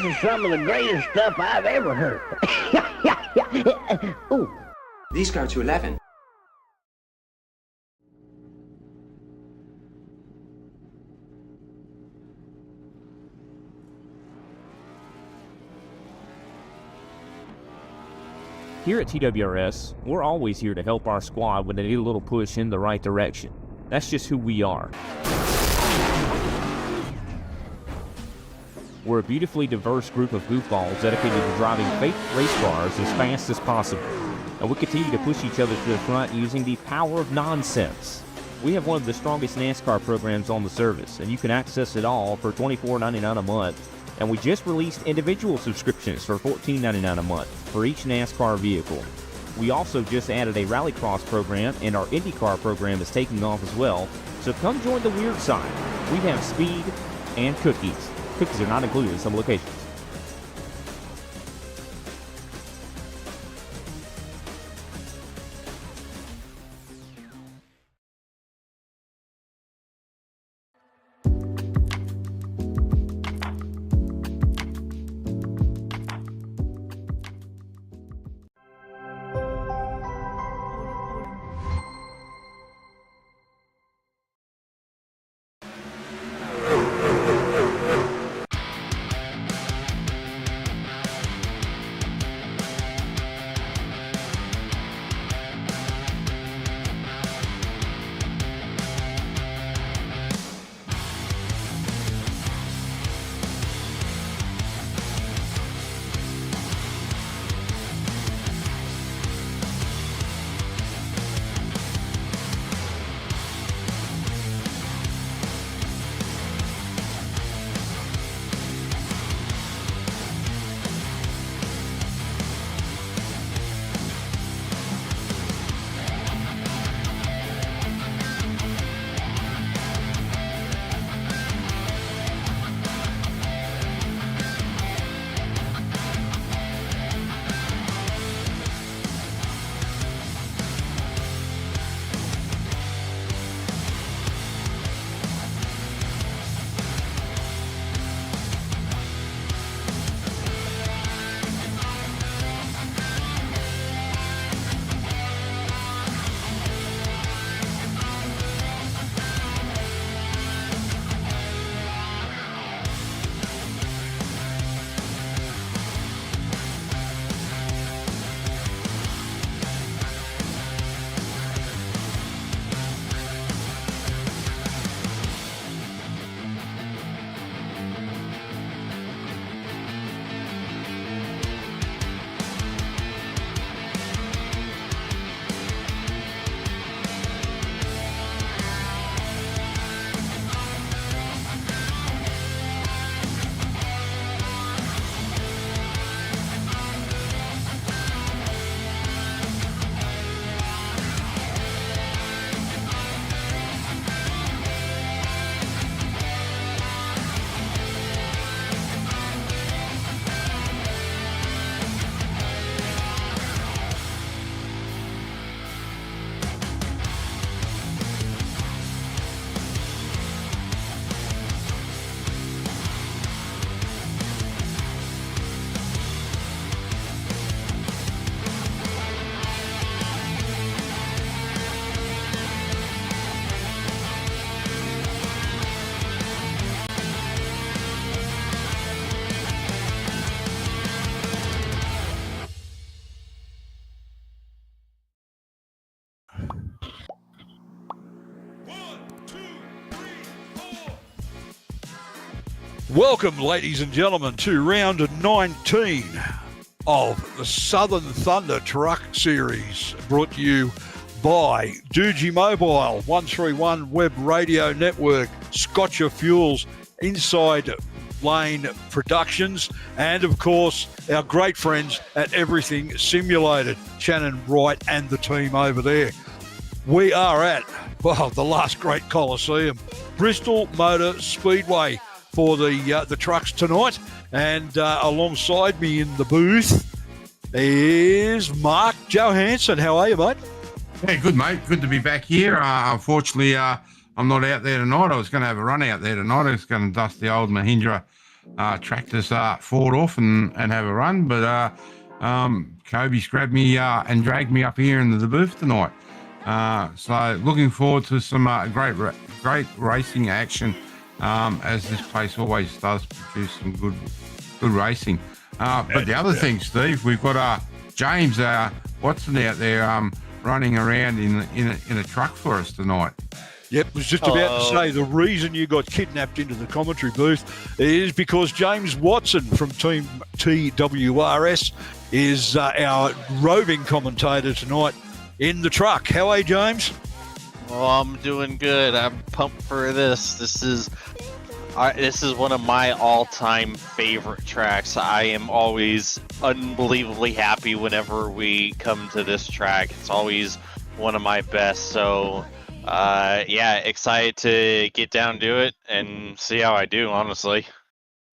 This is some of the greatest stuff I've ever heard. Ooh. These go to 11. Here at TWRS, we're always here to help our squad when they need a little push in the right direction. That's just who we are. We're a beautifully diverse group of goofballs dedicated to driving fake race cars as fast as possible. And we continue to push each other to the front using the power of nonsense. We have one of the strongest NASCAR programs on the service, and you can access it all for $24.99 a month. And we just released individual subscriptions for $14.99 a month for each NASCAR vehicle. We also just added a rallycross program, and our IndyCar program is taking off as well. So come join the weird side. We have speed and cookies. Cookies are not included in some locations. Welcome, ladies and gentlemen, to round 19 of the Southern Thunder Truck Series, brought to you by Doogie Mobile, 131 Web Radio Network, Scotcher Fuels, Inside Lane Productions, and, of course, our great friends at Everything Simulated, Shannon Wright and the team over there. We are at, well, the Last Great Colosseum, Bristol Motor Speedway, for the trucks tonight, and alongside me in the booth is Mark Johansson. How are you, mate? Yeah, good, mate. Good to be back here. Unfortunately, I'm not out there tonight. I was going to have a run out there tonight. I was going to dust the old Mahindra tractors fought off and have a run. But Kobe's grabbed me and dragged me up here into the booth tonight. So looking forward to some great racing action, as this place always does produce some good racing. But the other thing, Steve, we've got James Watson out there running around in a truck for us tonight. Yep, was just about to say the reason you got kidnapped into the commentary booth is because James Watson from Team TWRS is our roving commentator tonight in the truck. How are you, James? Oh, I'm doing good. I'm pumped for this. This is one of my all-time favorite tracks. I am always unbelievably happy whenever we come to this track. It's always one of my best. So, yeah, excited to get down to it and see how I do, honestly.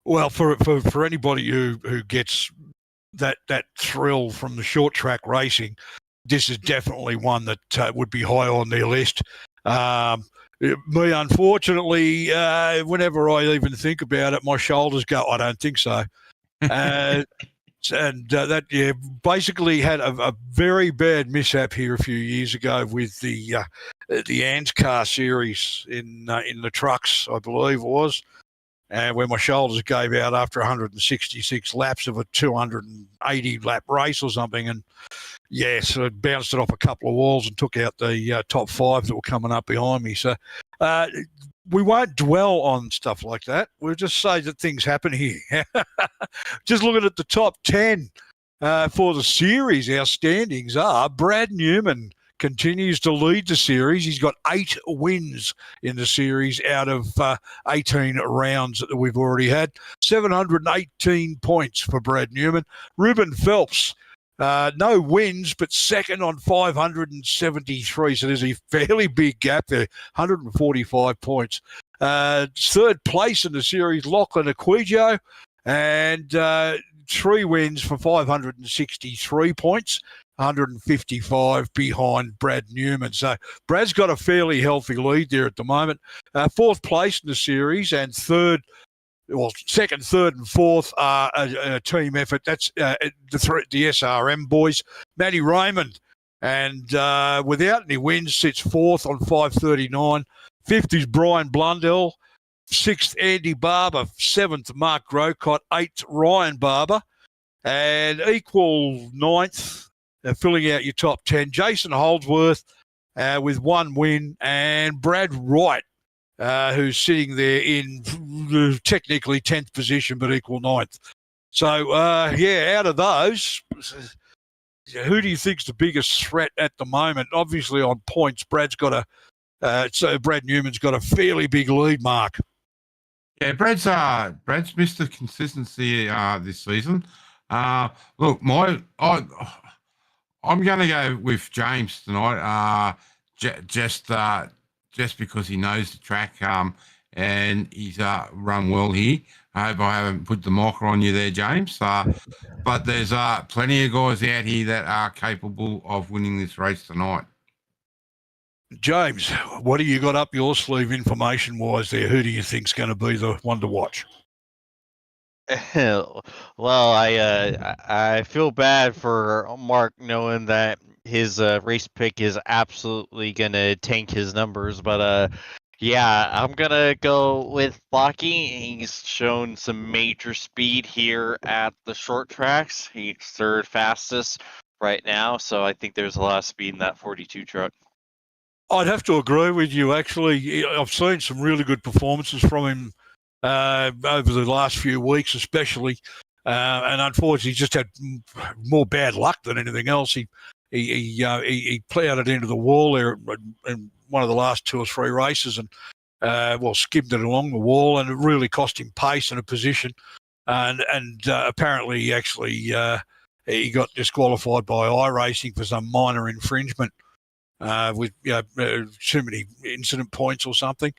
Well, for anybody who gets that thrill from the short track racing, this is definitely one that would be high on their list. Me, unfortunately, whenever I even think about it, my shoulders go, I don't think so. That basically had a very bad mishap here a few years ago with the Ants car series in the trucks, I believe it was, where my shoulders gave out after 166 laps of a 280 lap race or something, and so it bounced it off a couple of walls and took out the top five that were coming up behind me. So we won't dwell on stuff like that. We'll just say that things happen here. Just looking at the top 10 for the series, our standings are Brad Newman continues to lead the series. He's got 8 wins in the series out of 18 rounds that we've already had. 718 points for Brad Newman. Ruben Phelps, no wins, but second on 573. So there's a fairly big gap there, 145 points. Third place in the series, Lachlan Aquillo, and 3 wins for 563 points, 155 behind Brad Newman. So Brad's got a fairly healthy lead there at the moment. Fourth place in the series, and second, third, and fourth are a team effort. That's the SRM boys. Matty Raymond, and without any wins, sits fourth on 539. Fifth is Brian Blundell. Sixth, Andy Barber. Seventh, Mark Grocott. Eighth, Ryan Barber. And equal ninth, filling out your top 10, Jason Holdsworth with 1 win, and Brad Wright, who's sitting there in technically 10th position, but equal 9th. So, out of those, who do you think's the biggest threat at the moment? Obviously, on points, Brad Newman's got a fairly big lead, Mark. Yeah, Brad's missed the consistency this season. Look, I'm going to go with James tonight. Just because he knows the track and he's run well here. I hope I haven't put the mocker on you there, James. But there's plenty of guys out here that are capable of winning this race tonight. James, what do you got up your sleeve information-wise there? Who do you think's going to be the one to watch? Well, I feel bad for Mark knowing that his race pick is absolutely going to tank his numbers, but I'm going to go with Blocky. He's shown some major speed here at the short tracks. He's third fastest right now, so I think there's a lot of speed in that 42 truck. I'd have to agree with you, actually. I've seen some really good performances from him over the last few weeks, especially, and unfortunately, he's just had more bad luck than anything else. He plowed it into the wall there in one of the last 2 or 3 races, and skimmed it along the wall, and it really cost him pace and a position. And apparently, he got disqualified by iRacing for some minor infringement with too many incident points or something.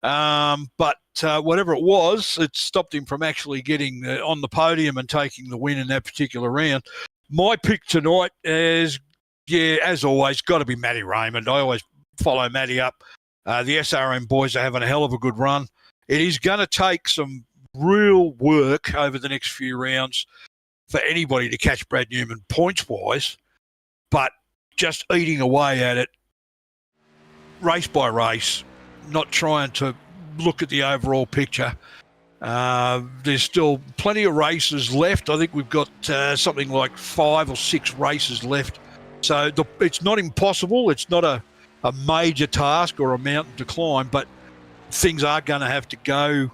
But whatever it was, it stopped him from actually getting on the podium and taking the win in that particular round. My pick tonight is, as always, got to be Matty Raymond. I always follow Matty up. The SRM boys are having a hell of a good run. It is going to take some real work over the next few rounds for anybody to catch Brad Newman points-wise, but just eating away at it race by race, not trying to look at the overall picture. There's still plenty of races left. I think we've got something like 5 or 6 races left. So it's not impossible. It's not a major task or a mountain to climb, but things are going to have to go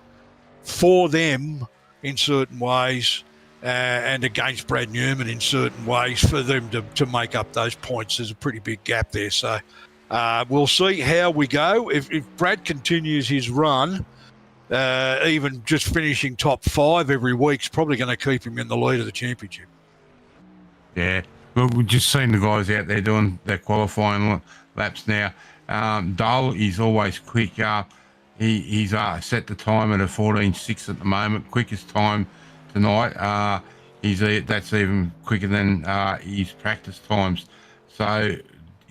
for them in certain ways and against Brad Newman in certain ways for them to make up those points. There's a pretty big gap there. So we'll see how we go. If Brad continues his run, even just finishing top 5 every week is probably going to keep him in the lead of the championship. Yeah. Well, we've just seen the guys out there doing their qualifying laps now. Dole is always quick. He's set the time at a 14.6 at the moment, quickest time tonight. That's even quicker than his practice times. So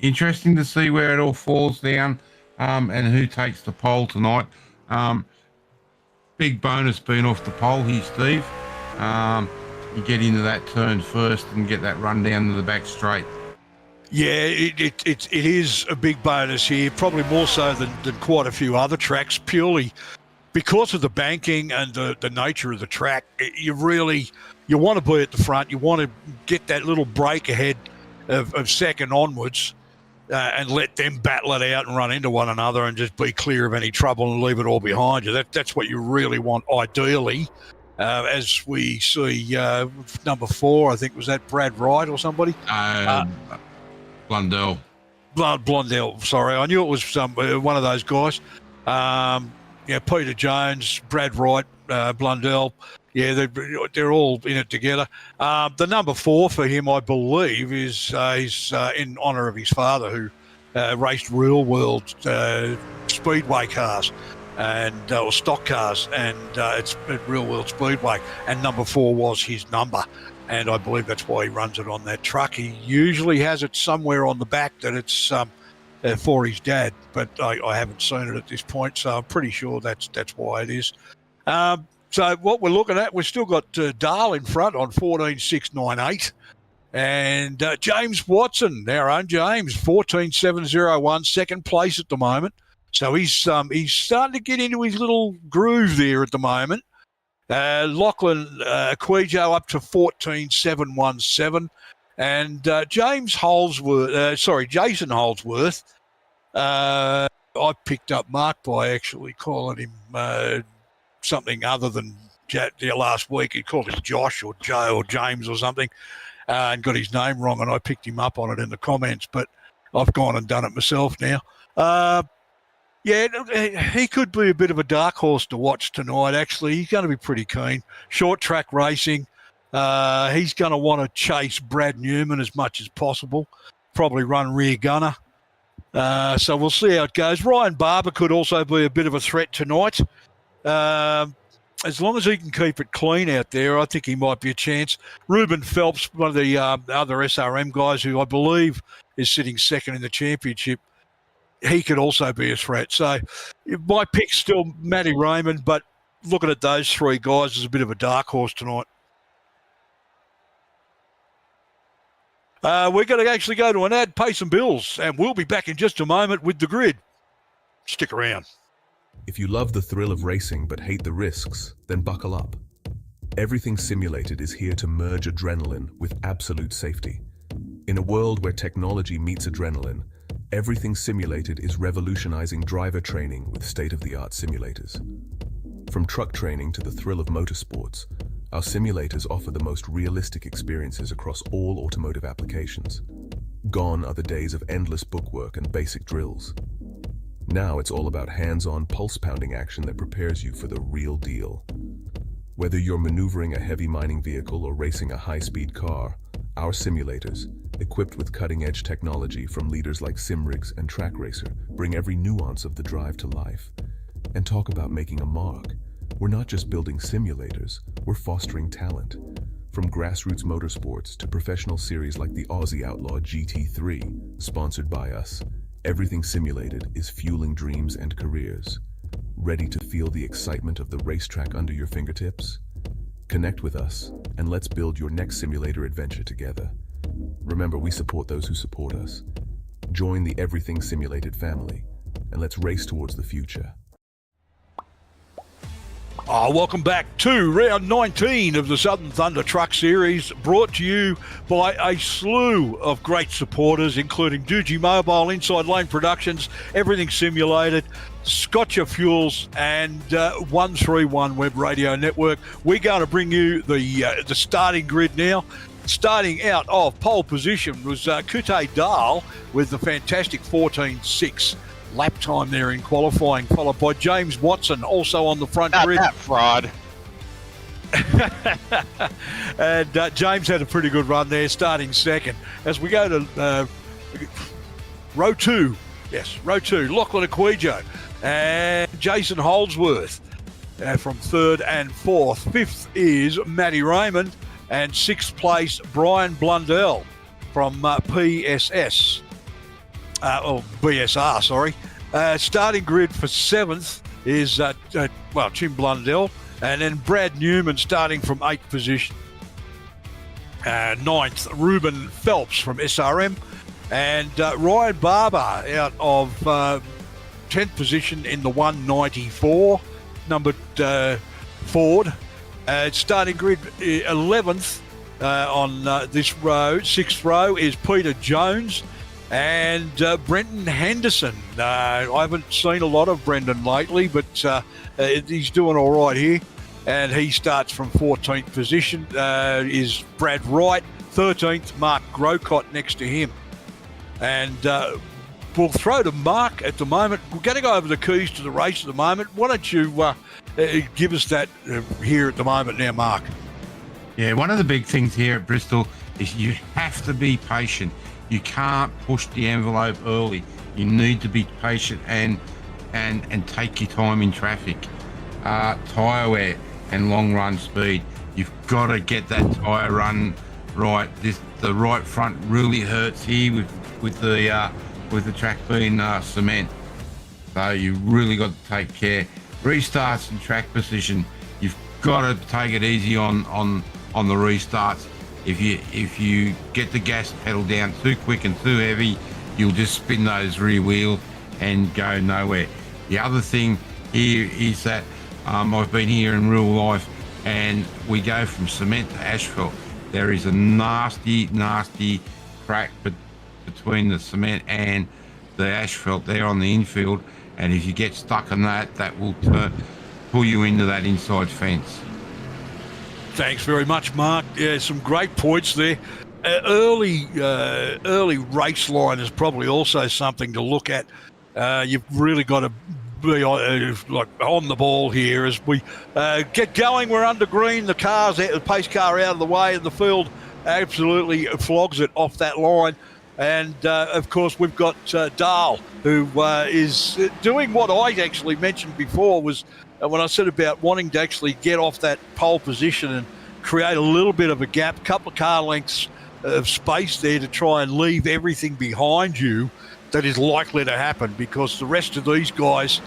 interesting to see where it all falls down and who takes the pole tonight. Big bonus being off the pole here, Steve. You get into that turn first and get that run down to the back straight. Yeah, it is a big bonus here, probably more so than quite a few other tracks, purely because of the banking and the nature of the track. You want to be at the front. You want to get that little break ahead of second onwards and let them battle it out and run into one another and just be clear of any trouble and leave it all behind you. That's what you really want, ideally. As we see number 4, I think, was that Brad Wright or somebody? Blundell. Blundell, sorry. I knew it was one of those guys. Peter Jones, Brad Wright, Blundell. Yeah, they're all in it together. The number 4 for him, I believe, is he's in honour of his father, who raced real world speedway cars or stock cars, and it's at Real World Speedway, and number 4 was his number, and I believe that's why he runs it on that truck. He usually has it somewhere on the back that it's for his dad, but I haven't seen it at this point, so I'm pretty sure that's why it is. So what we're looking at, we've still got Dahl in front on 14.698, and James Watson, our own James, 14.701, second place at the moment. So he's starting to get into his little groove there at the moment. Lachlan Quijo up to 14.717, and Jason Holdsworth. I picked up Mark by actually calling him something other than last week. He called him Josh or Joe or James or something, and got his name wrong, and I picked him up on it in the comments, but I've gone and done it myself now. Yeah, he could be a bit of a dark horse to watch tonight, actually. He's going to be pretty keen. Short track racing. He's going to want to chase Brad Newman as much as possible, probably run rear gunner. So we'll see how it goes. Ryan Barber could also be a bit of a threat tonight. As long as he can keep it clean out there, I think he might be a chance. Ruben Phelps, one of the other SRM guys who I believe is sitting second in the championship, he could also be a threat. So my pick's still Matty Raymond, but looking at those 3 guys is a bit of a dark horse tonight. We're going to actually go to an ad, pay some bills, and we'll be back in just a moment with the grid. Stick around. If you love the thrill of racing but hate the risks, then buckle up. Everything Simulated is here to merge adrenaline with absolute safety. In a world where technology meets adrenaline, Everything Simulated is revolutionizing driver training with state-of-the-art simulators. From truck training to the thrill of motorsports, our simulators offer the most realistic experiences across all automotive applications. Gone are the days of endless bookwork and basic drills. Now it's all about hands-on, pulse-pounding action that prepares you for the real deal. Whether you're maneuvering a heavy mining vehicle or racing a high-speed car, our simulators, equipped with cutting-edge technology from leaders like Simrigs and Track Racer, bring every nuance of the drive to life. And talk about making a mark. We're not just building simulators, we're fostering talent. From grassroots motorsports to professional series like the Aussie Outlaw GT3, sponsored by us, Everything Simulated is fueling dreams and careers. Ready to feel the excitement of the racetrack under your fingertips? Connect with us, and let's build your next simulator adventure together. Remember, we support those who support us. Join the Everything Simulated family, and let's race towards the future. Welcome back to round 19 of the Southern Thunder Truck Series, brought to you by a slew of great supporters, including Doogie Mobile, Inside Lane Productions, Everything Simulated, Scotcha Fuels, and 131 Web Radio Network. We're going to bring you the starting grid now. Starting out of pole position was Kute Dahl with the fantastic 14.6 lap time there in qualifying, followed by James Watson, also on the front grid. That fraud. And James had a pretty good run there, starting second. As we go to row two, Lachlan Aquillo and Jason Holdsworth from third and fourth. Fifth is Matty Raymond, and sixth place, Brian Blundell from BSR, sorry. Starting grid for seventh is, Tim Blundell, and then Brad Newman starting from eighth position. Ninth, Ruben Phelps from SRM, and Ryan Barber out of 10th position in the 194, numbered Ford. Starting grid 11th on this row, 6th row is Peter Jones and Brendan Henderson. I haven't seen a lot of Brendan lately, but he's doing all right here. And he starts from 14th position, is Brad Wright. 13th, Mark Grocott next to him. And we'll throw to Mark at the moment. We're going to go over the keys to the race at the moment. Why don't you give us that here at the moment now, Mark? Yeah, one of the big things here at Bristol is you have to be patient. You can't push the envelope early. You need to be patient and take your time in traffic. Tyre wear and long run speed. You've got to get that tyre run right. The right front really hurts here with the track being cement. So you really got to take care. Restarts and track position. You've got to take it easy on the restarts. If you get the gas pedal down too quick and too heavy, you'll just spin those rear wheels and go nowhere. The other thing here is that I've been here in real life, and we go from cement to asphalt. There is a nasty crack between the cement and the asphalt there on the infield, and if you get stuck on that will pull you into that inside fence. Thanks very much, Mark. Yeah, some great points there. Early race line is probably also something to look at. You've really got to be on the ball here as we get going. We're under green. The pace car out of the way, and the field absolutely flogs it off that line. And of course, we've got Dahl, who is doing what I actually mentioned before, was when I said about wanting to actually get off that pole position and create a little bit of a gap, a couple of car lengths of space there to try and leave everything behind you that is likely to happen, because the rest of these guys,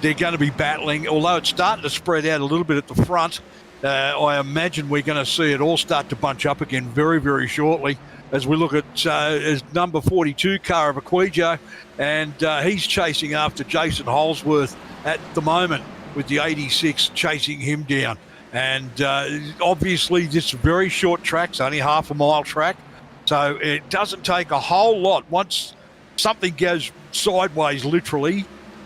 they're going to be battling. Although it's starting to spread out a little bit at the front, I imagine we're going to see it all start to bunch up again very, very shortly as we look at his number 42 car of Aquillo, and he's chasing after Jason Holdsworth at the moment with the 86 chasing him down. And obviously this very short track's only half a mile track, so it doesn't take a whole lot. Once something goes sideways, literally,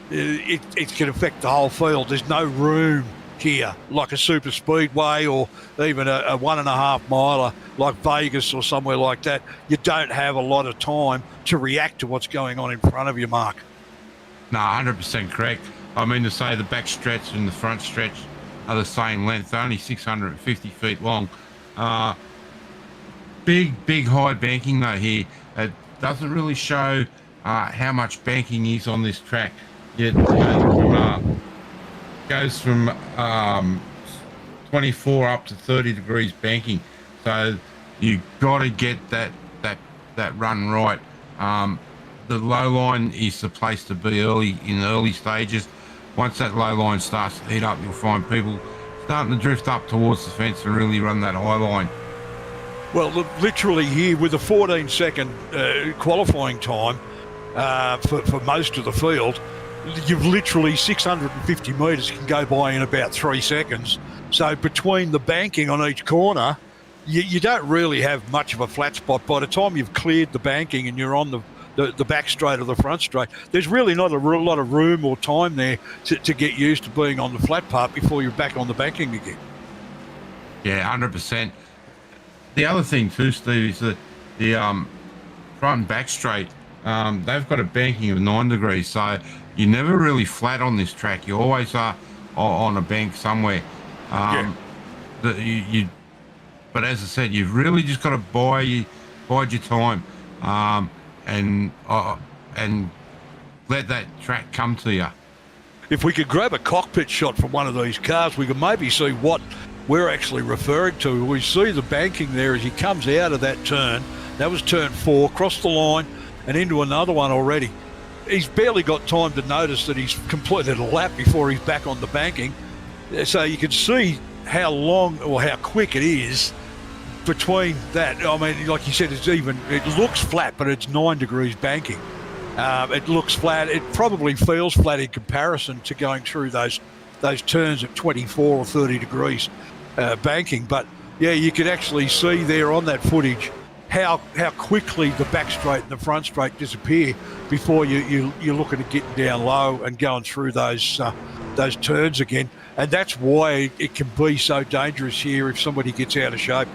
it can affect the whole field. There's no room here like a super speedway or even a 1.5 miler like Vegas or somewhere like that. You don't have a lot of time to react to what's going on in front of you, Mark. No, 100% correct. I mean to say the back stretch and the front stretch are the same length, only 650 feet long. Big high banking though here. It doesn't really show how much banking is on this track. It goes from 24 up to 30 degrees banking. So you got to get that run right. The low line is the place to be in early stages. once that low line starts to heat up, you'll find people starting to drift up towards the fence and really run that high line. Well, literally here with a 14-second qualifying time for most of the field, you've literally 650 metres can go by in about 3 seconds. So between the banking on each corner, you don't really have much of a flat spot. By the time you've cleared the banking and you're on the back straight or the front straight, there's really not a lot of room or time there to get used to being on the flat part before you're back on the banking again. Yeah, 100%. The other thing too, Steve, is that the front and back straight, they've got a banking of 9 degrees, so you're never really flat on this track. You always are on a bank somewhere. But as I said, you've really just got to bide your time and let that track come to you. If we could grab a cockpit shot from one of these cars, we could maybe see what we're actually referring to. We see the banking there as he comes out of that turn. That was turn 4, crossed the line and into another one already. He's barely got time to notice that he's completed a lap before he's back on the banking. So you can see how long or how quick it is between that. I mean, like you said, it looks flat, but it's 9 degrees banking. It looks flat. It probably feels flat in comparison to going through those turns at 24 or 30 degrees banking. But yeah, you could actually see there on that footage how quickly the back straight and the front straight disappear before you're looking at getting down low and going through those turns again. And that's why it can be so dangerous here if somebody gets out of shape.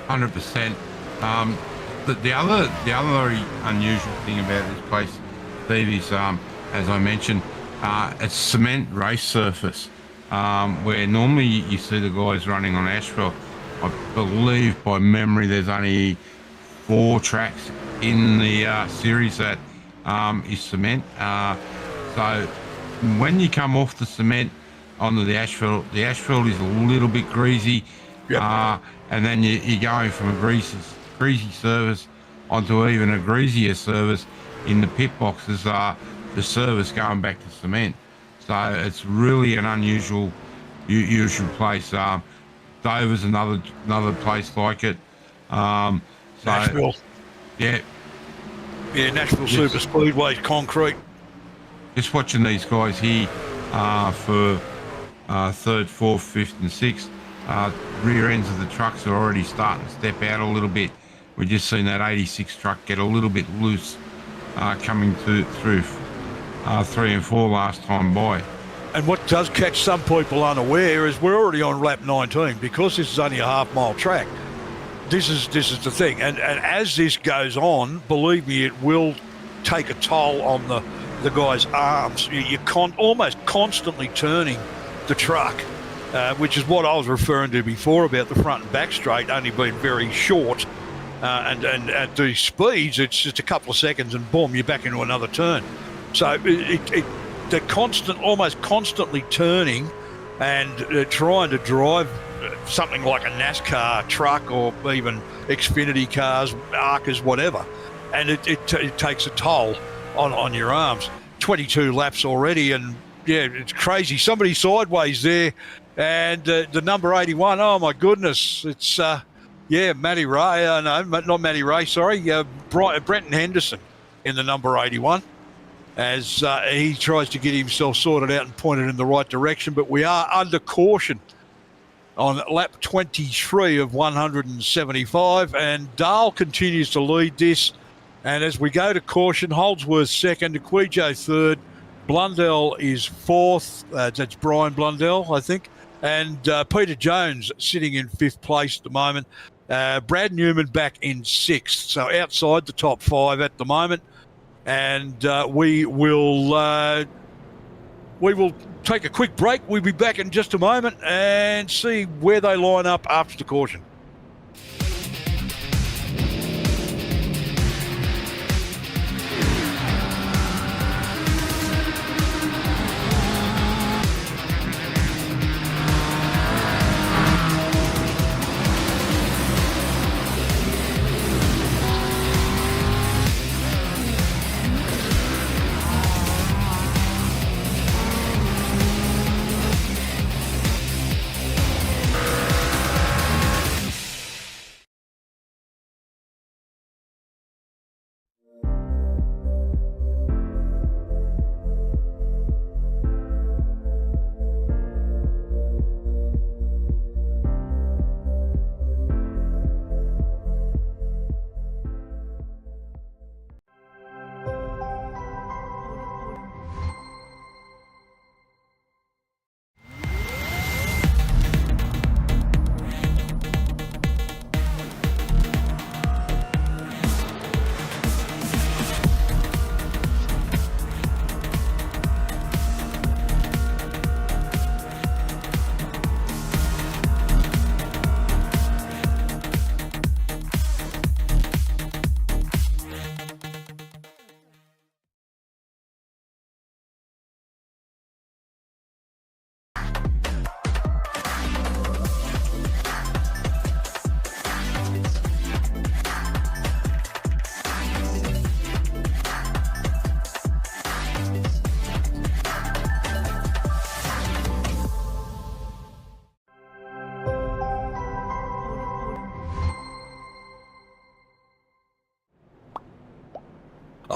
100%. The other unusual thing about this place, Steve, is as I mentioned, it's cement race surface, where normally you see the guys running on asphalt. I believe by memory there's only 4 tracks in the series that is cement. So when you come off the cement onto the asphalt is a little bit greasy. Yep. And then you're going from a greasy surface onto even a greasier surface in the pit boxes, the surface going back to cement. So it's really an unusual place. Dover's another place like it. Nashville. Yeah. Yeah, Nashville Super Speedway concrete. Just watching these guys here for 3rd, 4th, 5th and 6th. Rear ends of the trucks are already starting to step out a little bit. We've just seen that 86 truck get a little bit loose coming through 3 and 4 last time by. And what does catch some people unaware is we're already on lap 19 because this is only a half-mile track. This is the thing, and as this goes on, believe me, it will take a toll on the guy's arms. You're almost constantly turning the truck, which is what I was referring to before about the front and back straight only being very short, and at these speeds, it's just a couple of seconds and boom, you're back into another turn. So they're almost constantly turning and trying to drive something like a NASCAR truck or even Xfinity cars, Arcas, whatever. And it takes a toll on your arms. 22 laps already, and yeah, it's crazy. Somebody sideways there, and the number 81, oh my goodness, it's, Matty Ray, no, not Matty Ray, sorry, Brenton Henderson in the number 81. As he tries to get himself sorted out and pointed in the right direction. But we are under caution on lap 23 of 175, and Dahl continues to lead this. And as we go to caution, Holdsworth second, Aquijo third, Blundell is fourth. That's Brian Blundell, I think. And Peter Jones sitting in 5th place at the moment. Brad Newman back in 6th. So outside the top 5 at the moment. And we will take a quick break. We'll be back in just a moment and see where they line up after the caution.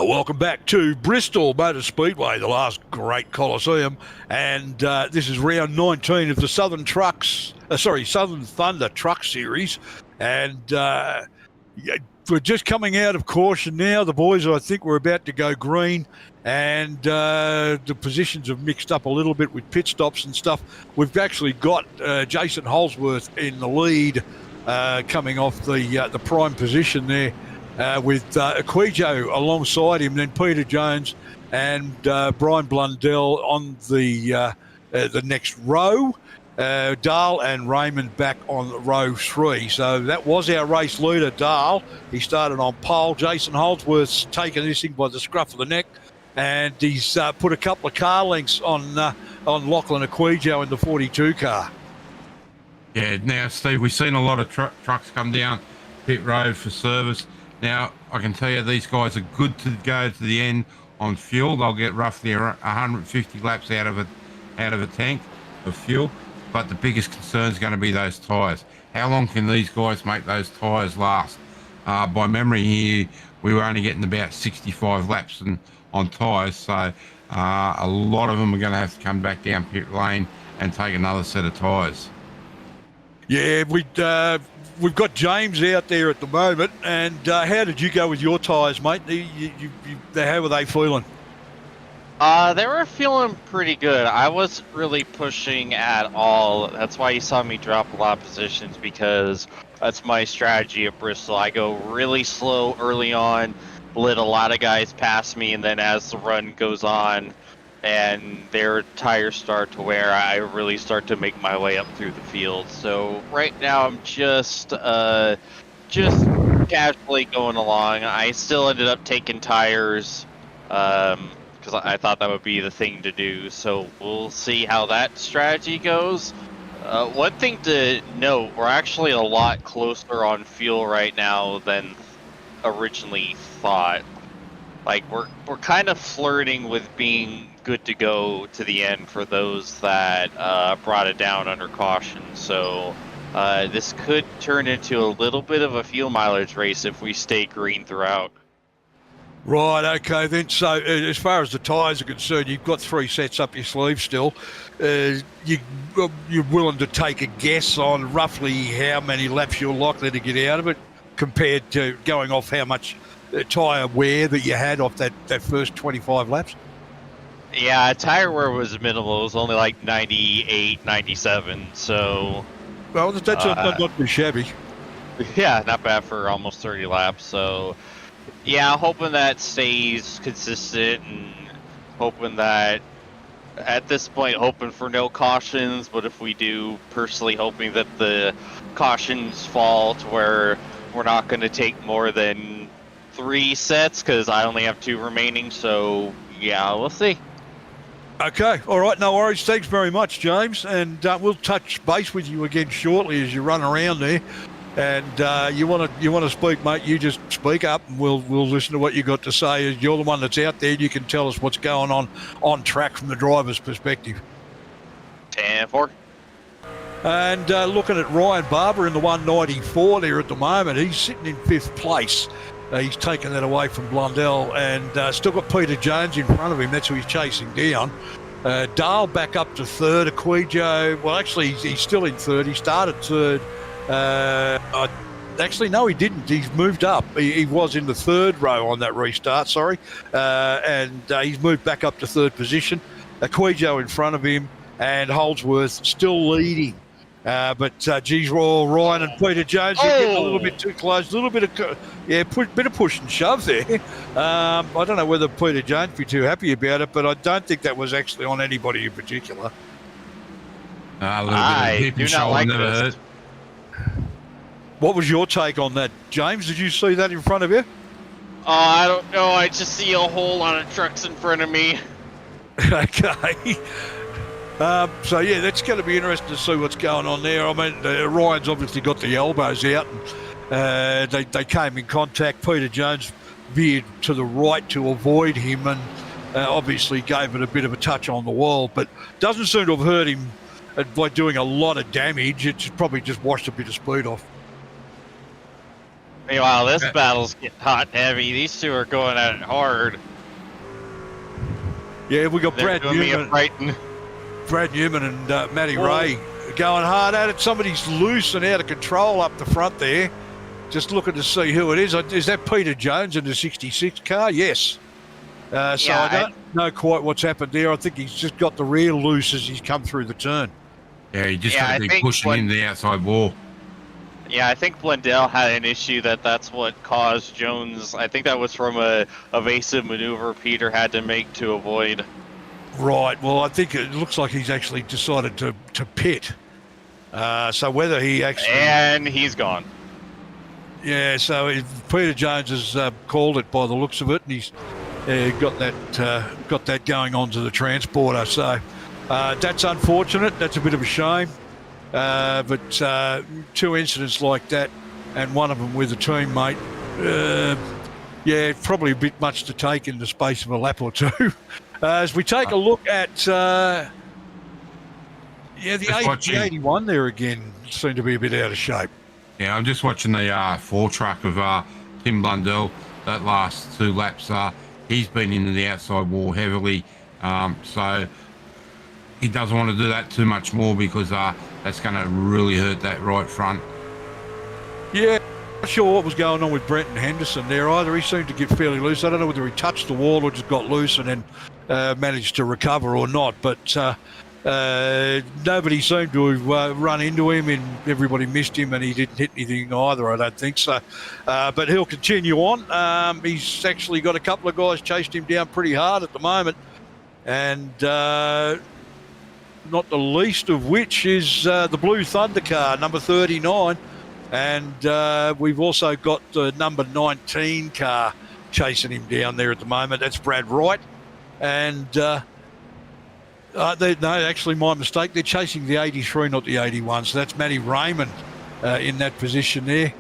Welcome back to Bristol Motor Speedway, the last great Colosseum, and this is round 19 of the Southern Thunder Truck Series, and we're just coming out of caution now. The boys, I think, were about to go green, and the positions have mixed up a little bit with pit stops and stuff. We've actually got Jason Holsworth in the lead, coming off the prime position there. With Aquijo alongside him, then Peter Jones and Brian Blundell on the next row. Dahl and Raymond back on row 3. So that was our race leader, Dahl. He started on pole. Jason Holdsworth's taken this thing by the scruff of the neck, and he's put a couple of car lengths on Lachlan Aquijo in the 42 car. Yeah, now, Steve, we've seen a lot of trucks come down pit road for service. Now, I can tell you these guys are good to go to the end on fuel. They'll get roughly 150 laps out of a tank of fuel. But the biggest concern is going to be those tyres. How long can these guys make those tyres last? By memory here, we were only getting about 65 laps on tyres. So a lot of them are going to have to come back down pit lane and take another set of tyres. Yeah, we've got James out there at the moment, and how did you go with your tyres, mate? How were they feeling? They were feeling pretty good. I wasn't really pushing at all. That's why you saw me drop a lot of positions, because that's my strategy at Bristol. I go really slow early on, let a lot of guys pass me, and then as the run goes on and their tires start to wear, I really start to make my way up through the field. So right now I'm just casually going along. I still ended up taking tires because I thought that would be the thing to do. So we'll see how that strategy goes. One thing to note, we're actually a lot closer on fuel right now than originally thought. Like we're kind of flirting with being good to go to the end for those that brought it down under caution. So this could turn into a little bit of a fuel mileage race if we stay green throughout. Right, okay then. So as far as the tyres are concerned, you've got 3 sets up your sleeve still. You're willing to take a guess on roughly how many laps you're likely to get out of it compared to going off how much tyre wear that you had off that first 25 laps? Yeah, tire wear was minimal. It was only like 98, 97. So, well, that's not too shabby. Yeah, not bad for almost 30 laps. So, yeah, hoping that stays consistent, and hoping that at this point, hoping for no cautions. But if we do, personally hoping that the cautions fall to where we're not going to take more than 3 sets, because I only have 2 remaining. So, yeah, we'll see. Okay, all right, no worries. Thanks very much, James, and we'll touch base with you again shortly as you run around there. And you want to speak, mate? You just speak up, and we'll listen to what you got to say. You're the one that's out there. You can tell us what's going on track from the driver's perspective. 10-4. And looking at Ryan Barber in the 194 there at the moment, he's sitting in 5th place. He's taken that away from Blundell, and still got Peter Jones in front of him. That's who he's chasing down. Dahl back up to 3rd. Aquijo, well, actually, he's still in 3rd. He started 3rd. Actually, no, he didn't. He's moved up. He was in the 3rd row on that restart, sorry. And he's moved back up to 3rd position. Aquijo in front of him, and Holdsworth still leading. But geez, Ryan and Peter Jones are getting a little bit too close. A little bit of, bit of push and shove there. I don't know whether Peter Jones would be too happy about it, but I don't think that was actually on anybody in particular. A little bit of hip and shoulder never hurt. What was your take on that, James? Did you see that in front of you? I don't know. I just see a whole lot of trucks in front of me. Okay. So, yeah, that's going to be interesting to see what's going on there. I mean, Ryan's obviously got the elbows out, and they came in contact. Peter Jones veered to the right to avoid him, and obviously gave it a bit of a touch on the wall, but doesn't seem to have hurt him by doing a lot of damage. It's probably just washed a bit of speed off. Meanwhile, this battle's getting hot and heavy. These two are going at it hard. Yeah, we got They're doing me a frighten. Brad Newman and Matty Ray going hard at it. Somebody's loose and out of control up the front there. Just looking to see who it is. Is that Peter Jones in the 66 car? Yes. I don't know quite what's happened there. I think he's just got the rear loose as he's come through the turn. Yeah, he just got to be pushing in the outside wall. Yeah, I think Blundell had an issue that's what caused Jones. I think that was from a evasive maneuver Peter had to make to avoid. Right. Well, I think it looks like he's actually decided to pit. So whether he actually... And he's gone. Yeah, so Peter Jones has called it by the looks of it, and he's got that going on to the transporter. So that's unfortunate. That's a bit of a shame. But two incidents like that, and one of them with a teammate, probably a bit much to take in the space of a lap or two. As we take a look at the 81 there again seemed to be a bit out of shape. Yeah, I'm just watching the 4 truck of Tim Blundell. That last 2 laps, he's been into the outside wall heavily, so he doesn't want to do that too much more because that's going to really hurt that right front. Yeah, not sure what was going on with Brenton Henderson there either. He seemed to get fairly loose. I don't know whether he touched the wall or just got loose and then managed to recover or not, but nobody seemed to have run into him, and everybody missed him, and he didn't hit anything either, I don't think so. But he'll continue on. He's actually got a couple of guys chased him down pretty hard at the moment, and not the least of which is the Blue Thunder car, number 39, and we've also got the number 19 car chasing him down there at the moment. That's Brad Wright, and actually my mistake, they're chasing the 83, not the 81, so that's Matty Raymond in that position there.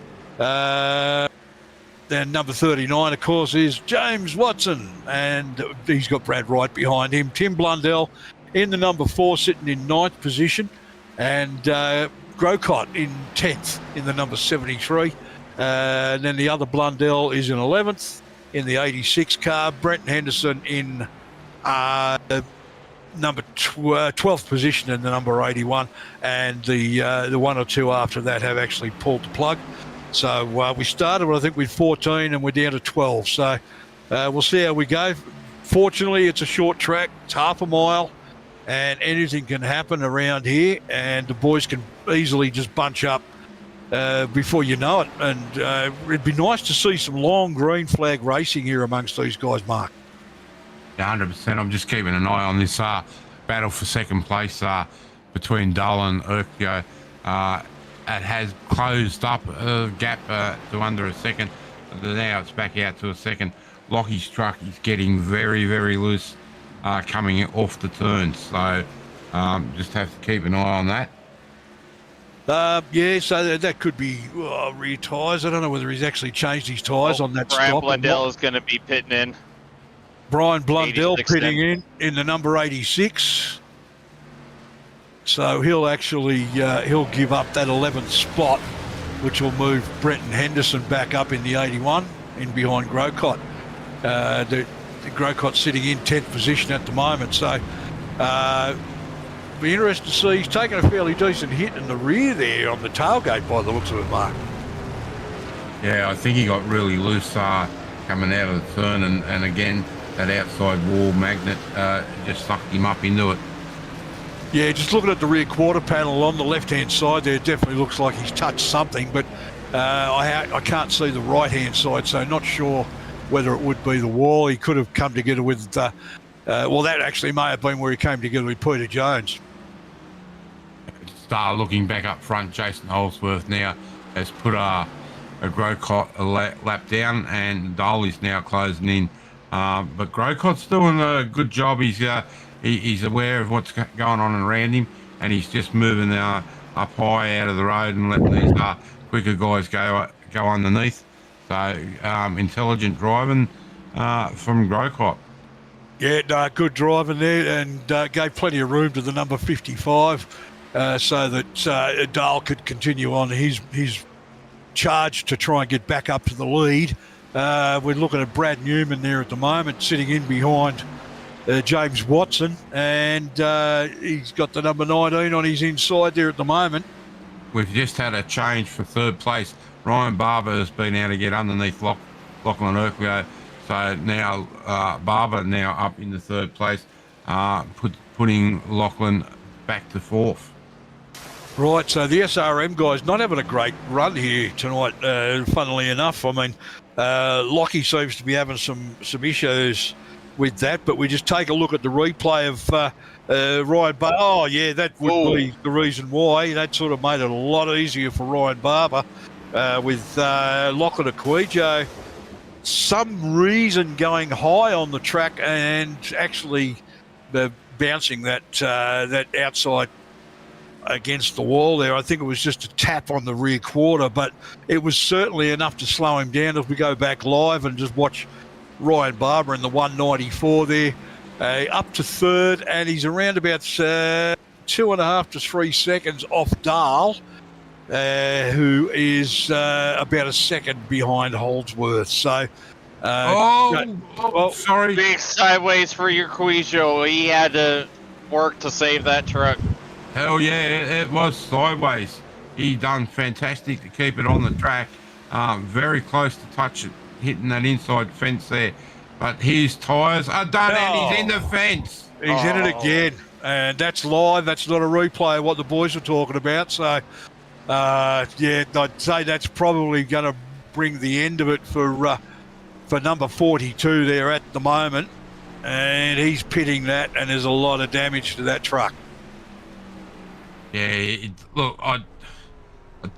Then number 39, of course, is James Watson, and he's got Brad Wright behind him. Tim Blundell in the number 4, sitting in 9th position, and Grocott in 10th in the number 73. And then the other Blundell is in 11th in the 86 car. Brenton Henderson in number 12th position in the number 81, and the one or two after that have actually pulled the plug. So we started, I think, with 14 and we're down to 12. So we'll see how we go. Fortunately, it's a short track. It's half a mile, and anything can happen around here, and the boys can easily just bunch up before you know it. And it'd be nice to see some long green flag racing here amongst these guys, Mark. Yeah, 100%. I'm just keeping an eye on this battle for second place between Dull and Urquio. It has closed up a gap to under a second. Now it's back out to a second. Lockie's truck is getting very, very loose coming off the turns. So just have to keep an eye on that. So that could be rear tyres. I don't know whether he's actually changed his tyres on that Brian stop. Blundell is going to be pitting in. Brian Blundell pitting in the number 86. So he'll actually he'll give up that 11th spot, which will move Brenton Henderson back up in the 81 in behind Grocott. The Grocott sitting in 10th position at the moment. So be interested to see. He's taken a fairly decent hit in the rear there on the tailgate by the looks of it, Mark. Yeah, I think he got really loose coming out of the turn, and again, that outside wall magnet just sucked him up into it. Yeah, just looking at the rear quarter panel on the left-hand side there, it definitely looks like he's touched something, but I can't see the right-hand side, so not sure whether it would be the wall. He could have come together with, that actually may have been where he came together with Peter Jones. Looking back up front, Jason Holsworth now has put a Grocott a lap down, and Dole is now closing in. But Grocott's doing a good job. He's aware of what's going on around him, and he's just moving up high out of the road and letting these quicker guys go underneath. So intelligent driving from Grocott. Yeah, good driving there, and gave plenty of room to the number 55 so that Dale could continue on his charge to try and get back up to the lead. We're looking at Brad Newman there at the moment, sitting in behind James Watson, and he's got the number 19 on his inside there at the moment. We've just had a change for third place. Ryan Barber has been able to get underneath Lachlan Urquhart. So now Barber now up in the third place, putting Lachlan back to fourth. Right, so the SRM guys not having a great run here tonight, funnily enough. I mean, Lockie seems to be having some issues with that, but we just take a look at the replay of Ryan Barber. Oh, yeah, that would be the reason why. That sort of made it a lot easier for Ryan Barber with Lachlan Aquijo. Some reason going high on the track and actually bouncing that outside against the wall there. I think it was just a tap on the rear quarter, but it was certainly enough to slow him down. If we go back live and just watch Ryan Barber in the 194 there, up to third, and he's around about 2.5 to 3 seconds off Dahl, who is about a second behind Holdsworth. So, sorry. Big sideways for your Quijo. He had to work to save that truck. Hell yeah, it was sideways. He done fantastic to keep it on the track. Very close to touch it, hitting that inside fence there. But his tyres are done and he's in the fence. He's in it again. And that's live. That's not a replay of what the boys were talking about. So, yeah, I'd say that's probably going to bring the end of it for number 42 there at the moment. And he's pitting that, and there's a lot of damage to that truck. Yeah, look, I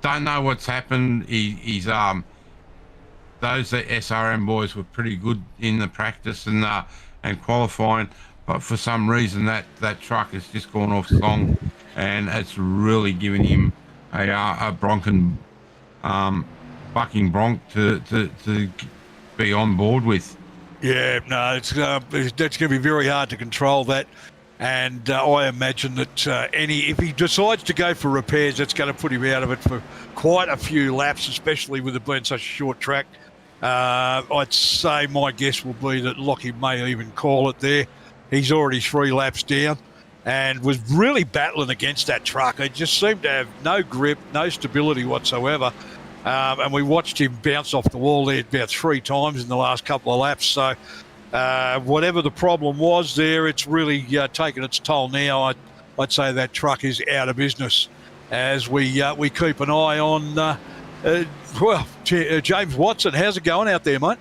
don't know what's happened. He's those SRM boys were pretty good in the practice and qualifying, but for some reason that truck has just gone off song, and it's really given him a bronking, bucking bronc to be on board with. Yeah, no, that's going to be very hard to control that. And I imagine that if he decides to go for repairs, that's going to put him out of it for quite a few laps, especially with it being such a short track. I'd say my guess will be that Lockie may even call it there. He's already 3 laps down and was really battling against that truck. It just seemed to have no grip, no stability whatsoever. And we watched him bounce off the wall there about 3 times in the last couple of laps. So whatever the problem was there, it's really taken its toll now. I'd say that truck is out of business as we keep an eye on, James Watson. How's it going out there, mate?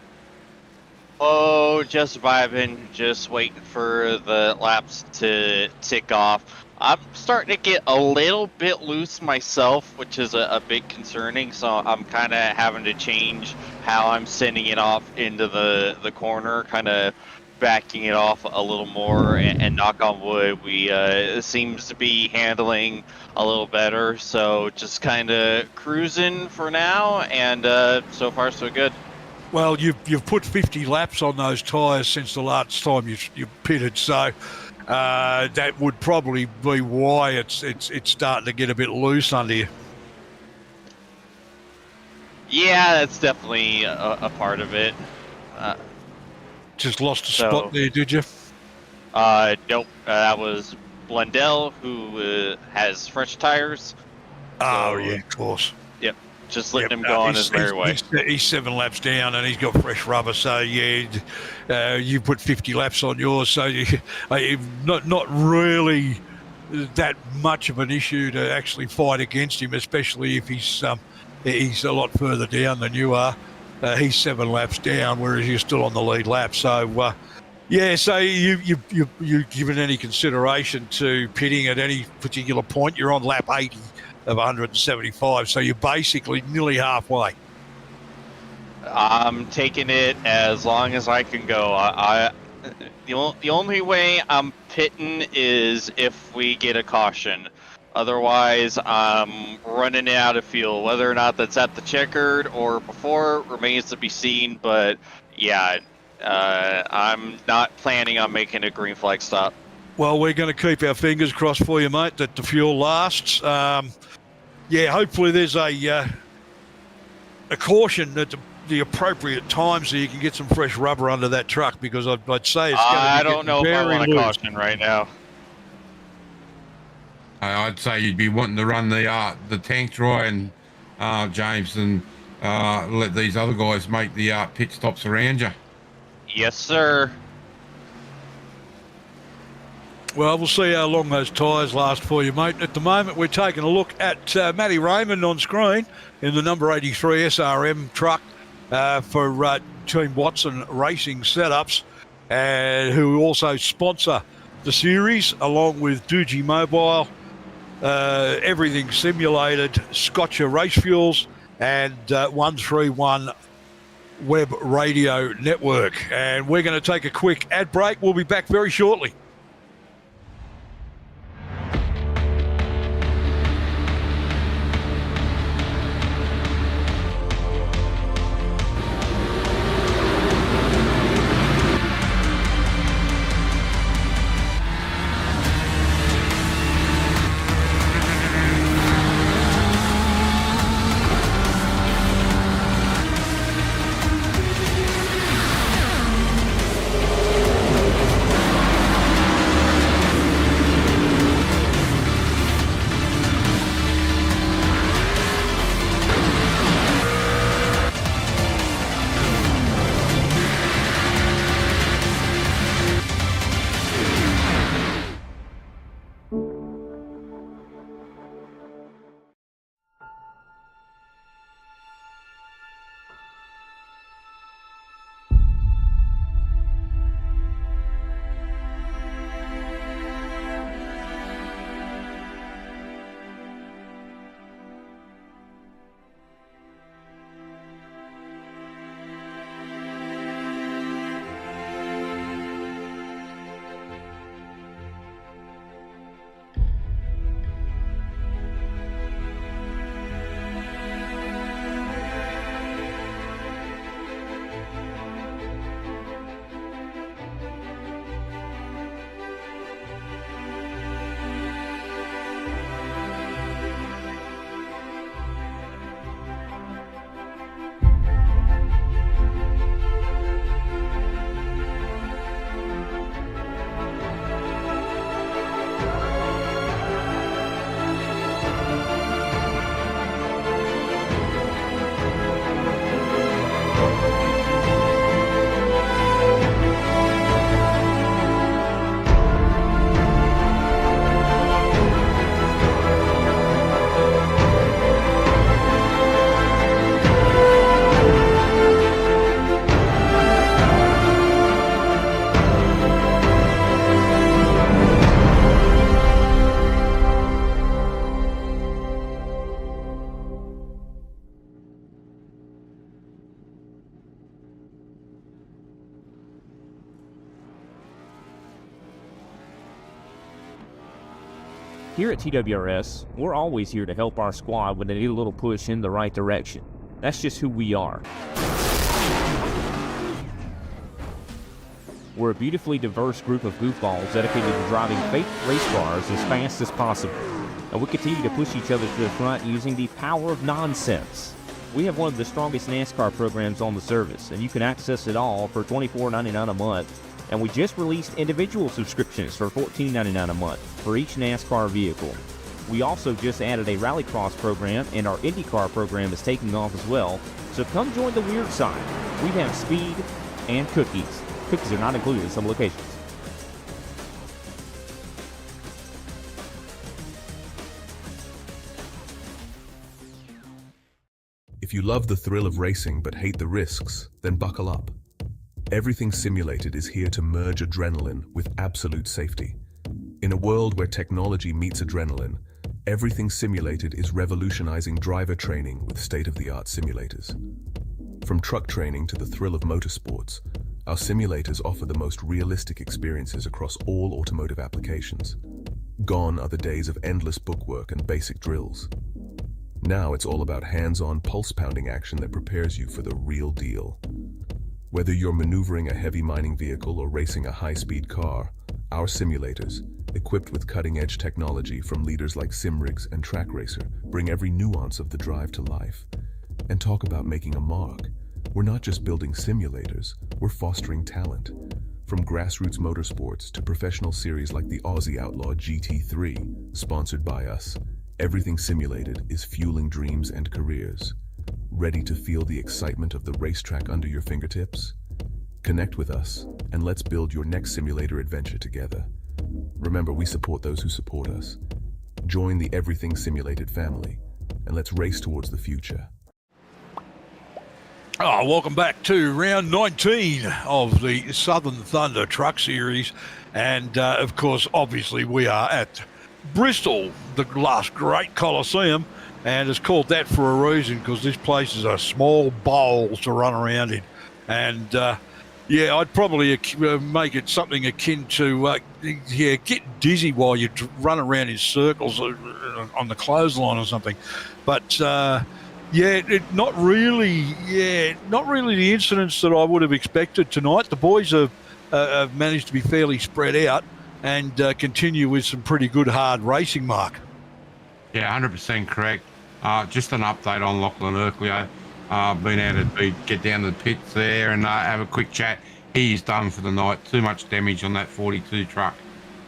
Oh, just vibing, just waiting for the laps to tick off. I'm starting to get a little bit loose myself, which is a bit concerning, so I'm kind of having to change how I'm sending it off into the corner, kind of backing it off a little more, and knock on wood, we seems to be handling a little better, so just kind of cruising for now, and so far so good. Well, you've put 50 laps on those tyres since the last time you pitted, so that would probably be why it's starting to get a bit loose under you. Yeah, that's definitely a part of it. Just lost a spot there, did you? Nope. That was Blundell, who has fresh tires. Oh, yeah, of course. Yep. Just letting him go on his merry way. He's 7 laps down and he's got fresh rubber. So, yeah, you put 50 laps on yours. So, not really that much of an issue to actually fight against him, especially if he's a lot further down than you are. He's 7 laps down, whereas you're still on the lead lap. So, yeah, so you given any consideration to pitting at any particular point? You're on lap 80 of 175, so you're basically nearly halfway. I'm taking it as long as I can go. The only way I'm pitting is if we get a caution. Otherwise, I'm running out of fuel. Whether or not that's at the checkered or before remains to be seen. But yeah, I'm not planning on making a green flag stop. Well, we're going to keep our fingers crossed for you, mate, that the fuel lasts. Yeah, hopefully there's a a caution at the appropriate time so you can get some fresh rubber under that truck, because I'd say it's going to be I don't know if I very want to loose. caution right now. I'd say you'd be wanting to run the tank dry, and James, and let these other guys make the pit stops around you. Yes, sir. Well, we'll see how long those tyres last for you, mate. At the moment, we're taking a look at Matty Raymond on screen in the number 83 SRM truck for Team Watson Racing Setups, and who also sponsor the series, along with Doogie Mobile, Everything Simulated, Scotcher Race Fuels, and 131 Web Radio Network. And we're going to take a quick ad break. We'll be back very shortly. Here at TWRS, we're always here to help our squad when they need a little push in the right direction. That's just who we are. We're a beautifully diverse group of goofballs dedicated to driving fake race cars as fast as possible. And we continue to push each other to the front using the power of nonsense. We have one of the strongest NASCAR programs on the service, and you can access it all for $24.99 a month. And we just released individual subscriptions for $14.99 a month for each NASCAR vehicle. We also just added a Rallycross program, and our IndyCar program is taking off as well. So come join the weird side. We have speed and cookies. Cookies are not included in some locations. If you love the thrill of racing but hate the risks, then buckle up. Everything Simulated is here to merge adrenaline with absolute safety. In a world where technology meets adrenaline, Everything Simulated is revolutionizing driver training with state-of-the-art simulators. From truck training to the thrill of motorsports, our simulators offer the most realistic experiences across all automotive applications. Gone are the days of endless bookwork and basic drills. Now it's all about hands-on, pulse-pounding action that prepares you for the real deal. Whether you're maneuvering a heavy mining vehicle or racing a high-speed car, our simulators, equipped with cutting-edge technology from leaders like Simrigs and Track Racer, bring every nuance of the drive to life. And talk about making a mark. We're not just building simulators, we're fostering talent. From grassroots motorsports to professional series like the Aussie Outlaw GT3, sponsored by us, everything simulated is fueling dreams and careers. Ready to feel the excitement of the racetrack under your fingertips? Connect with us, and let's build your next simulator adventure together. Remember, we support those who support us. Join the Everything Simulated family, and let's race towards the future. Oh, welcome back to round 19 of the Southern Thunder Truck Series. And, of course, obviously we are at Bristol, the Last Great Colosseum. And it's called that for a reason, because this place is a small bowl to run around in. And, yeah, I'd probably make it something akin to, get dizzy while you run around in circles on the clothesline or something. But, not really the incidents that I would have expected tonight. The boys have managed to be fairly spread out and continue with some pretty good hard racing, Mark. Yeah, 100% correct. Just an update on Lachlan Urquio. Been able to get down to the pits there and have a quick chat. He's done for the night. Too much damage on that 42 truck.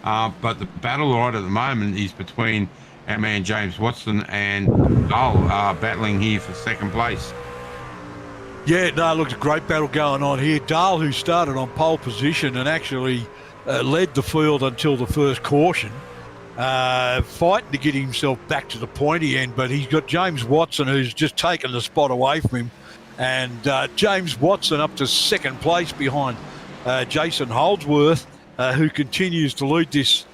But the battle right at the moment is between our man James Watson and Dole battling here for second place. Yeah, no, look, a great battle going on here. Dahl, who started on pole position and actually led the field until the first caution, fighting to get himself back to the pointy end, but he's got James Watson, who's just taken the spot away from him, and James Watson up to second place behind Jason Holdsworth, who continues to lead this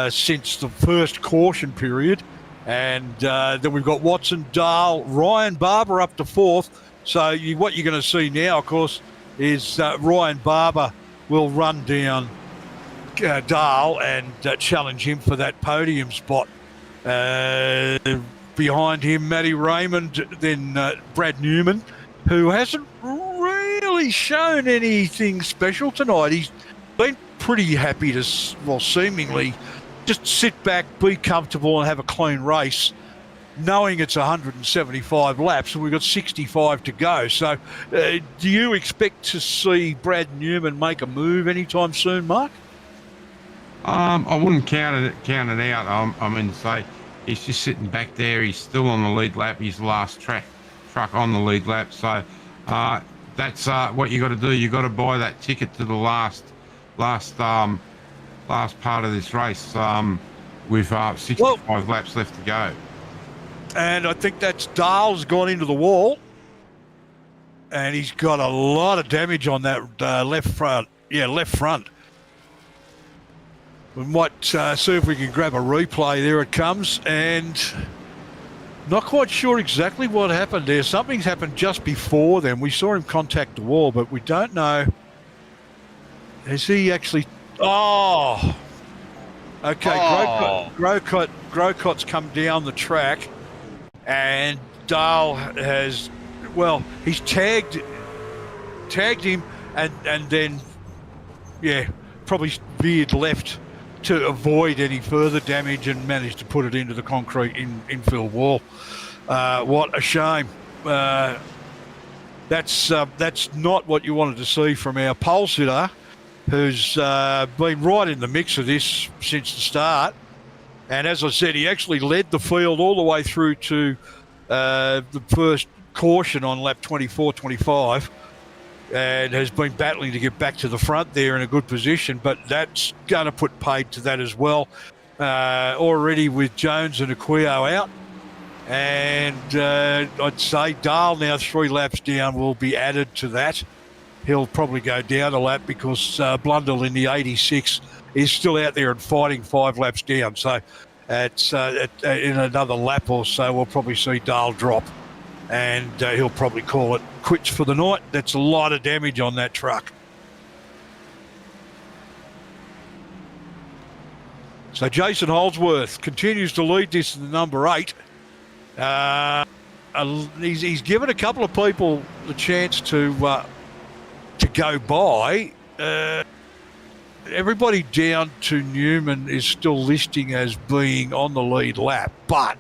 since the first caution period. And then we've got Watson, Dahl, Ryan Barber up to fourth. So what you're going to see now, of course, is Ryan Barber will run down Dahl and challenge him for that podium spot. Behind him, Matty Raymond, then Brad Newman, who hasn't really shown anything special tonight. He's been pretty happy to, seemingly just sit back, be comfortable and have a clean race, knowing it's 175 laps and we've got 65 to go. So do you expect to see Brad Newman make a move anytime soon, Mark? I wouldn't count it out. I mean, say he's just sitting back there. He's still on the lead lap. He's the last truck on the lead lap. So that's what you got to do. You got to buy that ticket to the last part of this race with 65 laps left to go. And I think that's Dahl's gone into the wall, and he's got a lot of damage on that left front. Yeah, left front. We might see if we can grab a replay. There it comes, and not quite sure exactly what happened there. Something's happened just before then. We saw him contact the wall, but we don't know. Has he actually... Oh! Okay, Grocot's come down the track, and Dahl has... Well, he's tagged him, and then, probably veered left to avoid any further damage and managed to put it into the concrete infill wall. What a shame. That's not what you wanted to see from our pole sitter, who's been right in the mix of this since the start. And as I said, he actually led the field all the way through to the first caution on lap 24-25. And has been battling to get back to the front there in a good position, but that's going to put paid to that as well. Already with Jones and Aquio out, and I'd say Dahl now 3 laps down will be added to that. He'll probably go down a lap because Blundell in the 86 is still out there and fighting 5 laps down. So it's in another lap or so we'll probably see Dahl drop. And he'll probably call it quits for the night. That's a lot of damage on that truck. So Jason Holdsworth continues to lead this in the number 8. He's given a couple of people the chance to go by. Everybody down to Newman is still listing as being on the lead lap, but...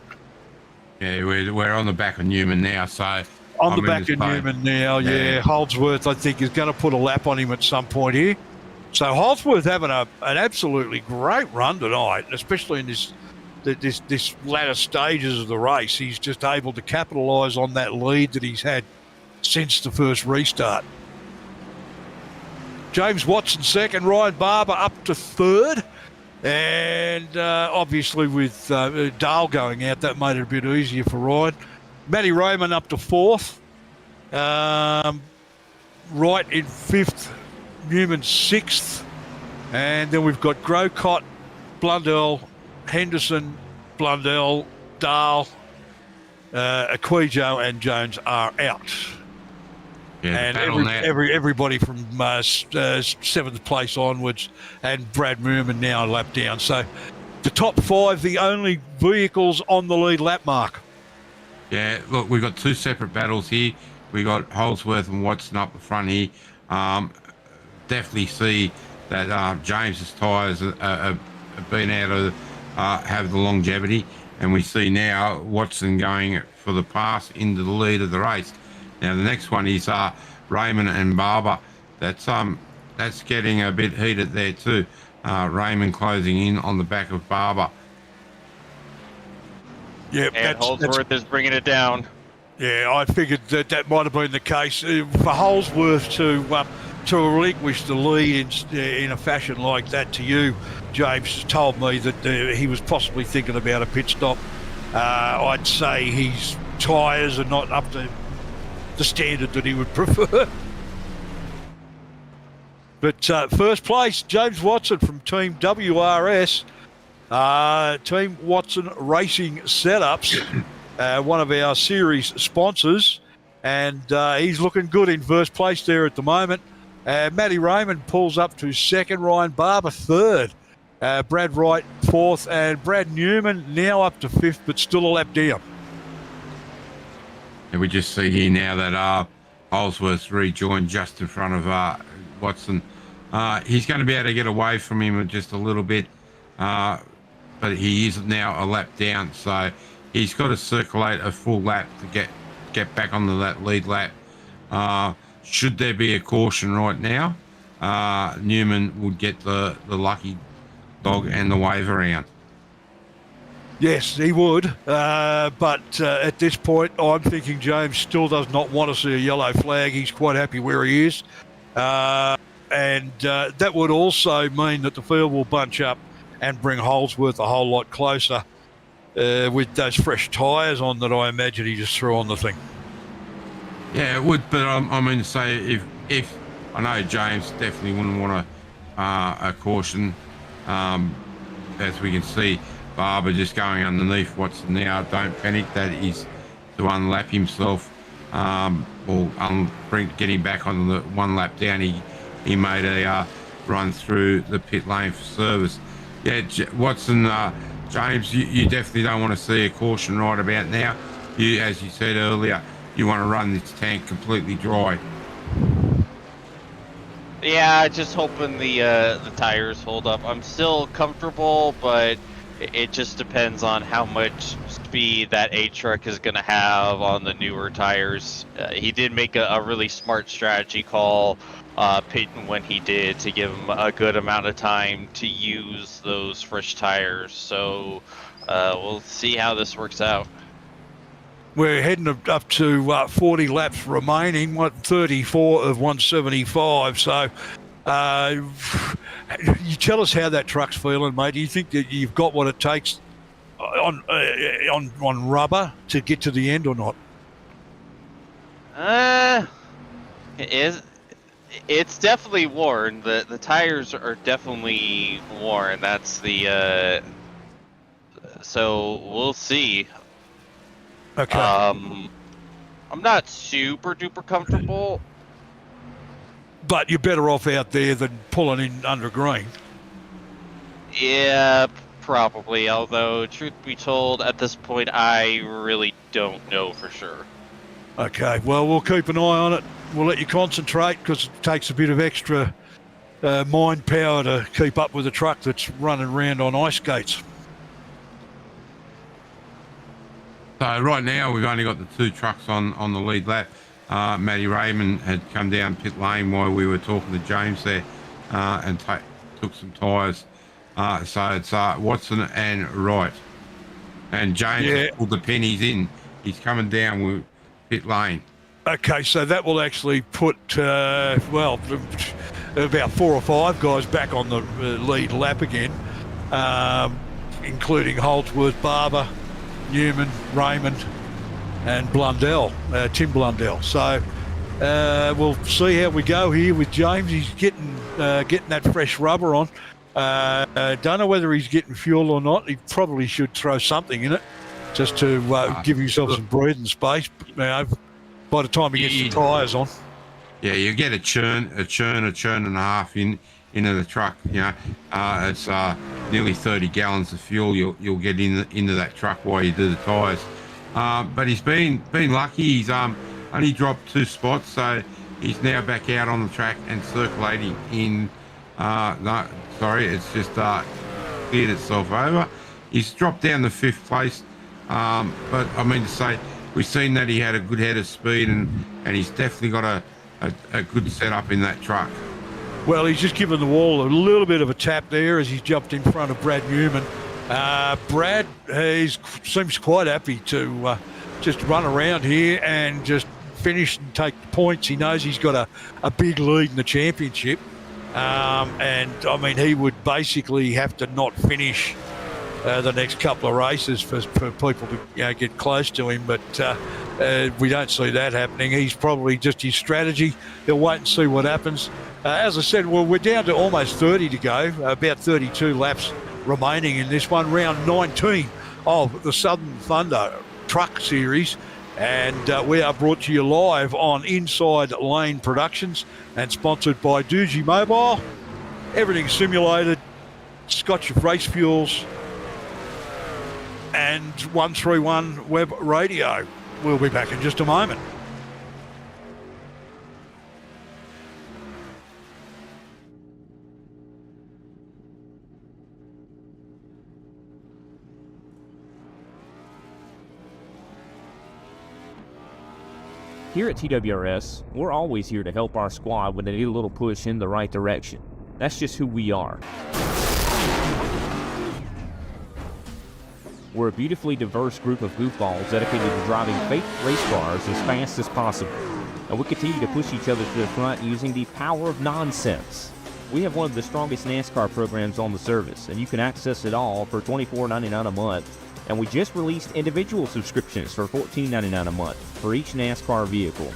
Yeah, we're on the back of Newman now, so On I the mean, back it's of fine. Newman now, Yeah. Holdsworth, I think, is going to put a lap on him at some point here. So Holdsworth having an absolutely great run tonight, especially in this latter stages of the race. He's just able to capitalise on that lead that he's had since the first restart. James Watson second, Ryan Barber up to third. And obviously with Dale going out, that made it a bit easier for Ryan. Matty Raymond up to fourth. Wright in fifth. Newman sixth. And then we've got Grocott, Blundell, Henderson, Blundell, Dale, Aquillo and Jones are out. Yeah, And the battle now. everybody from seventh place onwards, and Brad Moorman now a lap down. So the top five, the only vehicles on the lead lap mark. Yeah, look, we've got two separate battles here. We got Holdsworth and Watson up the front here. Definitely see that James's tyres have been able to have the longevity, and we see now Watson going for the pass into the lead of the race. Now the next one is Raymond and Barber. That's getting a bit heated there too. Raymond closing in on the back of Barber. Yeah, And Holdsworth is bringing it down. Yeah, I figured that might have been the case for Holdsworth to relinquish the lead in a fashion like that to you. James told me that he was possibly thinking about a pit stop. I'd say his tyres are not up to the standard that he would prefer. But first place, James Watson from Team WRS, Team Watson Racing Setups, one of our series sponsors, and he's looking good in first place there at the moment. Matty Raymond pulls up to second, Ryan Barber third, Brad Wright fourth, and Brad Newman now up to fifth, but still a lap down. And we just see here now that Holdsworth's rejoined just in front of Watson. He's going to be able to get away from him just a little bit, but he is now a lap down, so he's got to circulate a full lap to get back onto that lead lap. Should there be a caution right now, Newman would get the lucky dog and the wave around. Yes, he would. But at this point, I'm thinking James still does not want to see a yellow flag. He's quite happy where he is. And that would also mean that the field will bunch up and bring Holdsworth a whole lot closer with those fresh tyres on that I imagine he just threw on the thing. Yeah, it would, but I mean to say if I know James definitely wouldn't want a caution, as we can see, Barber just going underneath Watson now. Don't panic, that is to unlap himself or get him back on the one lap down. He made a run through the pit lane for service. Yeah, Watson, James, you definitely don't want to see a caution right about now. You, as you said earlier, you want to run this tank completely dry. Yeah, just hoping the tires hold up. I'm still comfortable, but it just depends on how much speed that A-Truck is going to have on the newer tires. He did make a really smart strategy call, pitting when he did, to give him a good amount of time to use those fresh tires. So we'll see how this works out. We're heading up to 40 laps remaining, 34 of 175. So you tell us how that truck's feeling, mate. Do you think that you've got what it takes on rubber to get to the end or not? It's definitely worn. The tires are definitely worn. That's the so we'll see. Okay. I'm not super duper comfortable. But you're better off out there than pulling in under green. Yeah, probably. Although, truth be told, at this point, I really don't know for sure. Okay, well, we'll keep an eye on it. We'll let you concentrate because it takes a bit of extra mind power to keep up with a truck that's running around on ice skates. So right now we've only got the two trucks on the lead lap. Matty Raymond had come down pit lane while we were talking to James there, and took some tyres. So it's Watson and Wright. And James has pulled the pennies in. He's coming down with pit lane. Okay, so that will actually put, about 4 or 5 guys back on the lead lap again, including Holdsworth, Barber, Newman, Raymond, and Blundell, Tim Blundell. So we'll see how we go here with James. He's getting that fresh rubber on. Don't know whether he's getting fuel or not. He probably should throw something in it just to give himself some breathing space. By the time he gets the tyres on. Yeah, you get a churn and a half into the truck. It's nearly 30 gallons of fuel you'll get into that truck while you do the tyres. But he's been lucky. He's only dropped 2 spots, so he's now back out on the track and circulating in. It's just cleared itself over. He's dropped down to 5th place, but I mean to say, we've seen that he had a good head of speed, and he's definitely got a good setup in that truck. Well, he's just given the wall a little bit of a tap there as he's jumped in front of Brad Newman. Brad seems quite happy to just run around here and just finish and take the points. He knows he's got a big lead in the championship. And I mean, he would basically have to not finish the next couple of races for people to get close to him, but we don't see that happening. He's probably just his strategy. He'll wait and see what happens. As I said, well, we're down to almost 30 to go, about 32 laps remaining in this one, round 19 of the Southern Thunder Truck Series. And we are brought to you live on Inside Lane Productions and sponsored by Doogie Mobile. Everything simulated, Scotch Race Fuels, and 131 Web Radio. We'll be back in just a moment. Here at TWRS, we're always here to help our squad when they need a little push in the right direction. That's just who we are. We're a beautifully diverse group of goofballs dedicated to driving fake race cars as fast as possible. And we continue to push each other to the front using the power of nonsense. We have one of the strongest NASCAR programs on the service, and you can access it all for $24.99 a month. And we just released individual subscriptions for $14.99 a month for each NASCAR vehicle.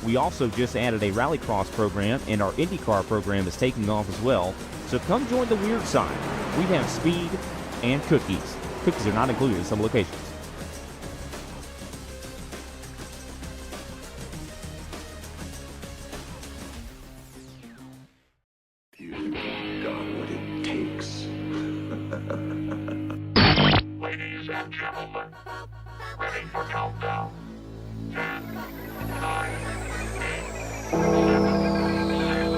We also just added a Rallycross program, and our IndyCar program is taking off as well. So come join the weird side. We have speed and cookies. Cookies are not included in some locations. You've got what it takes. Ladies and gentlemen, ready for countdown. 10, 9, 8, 7, 6,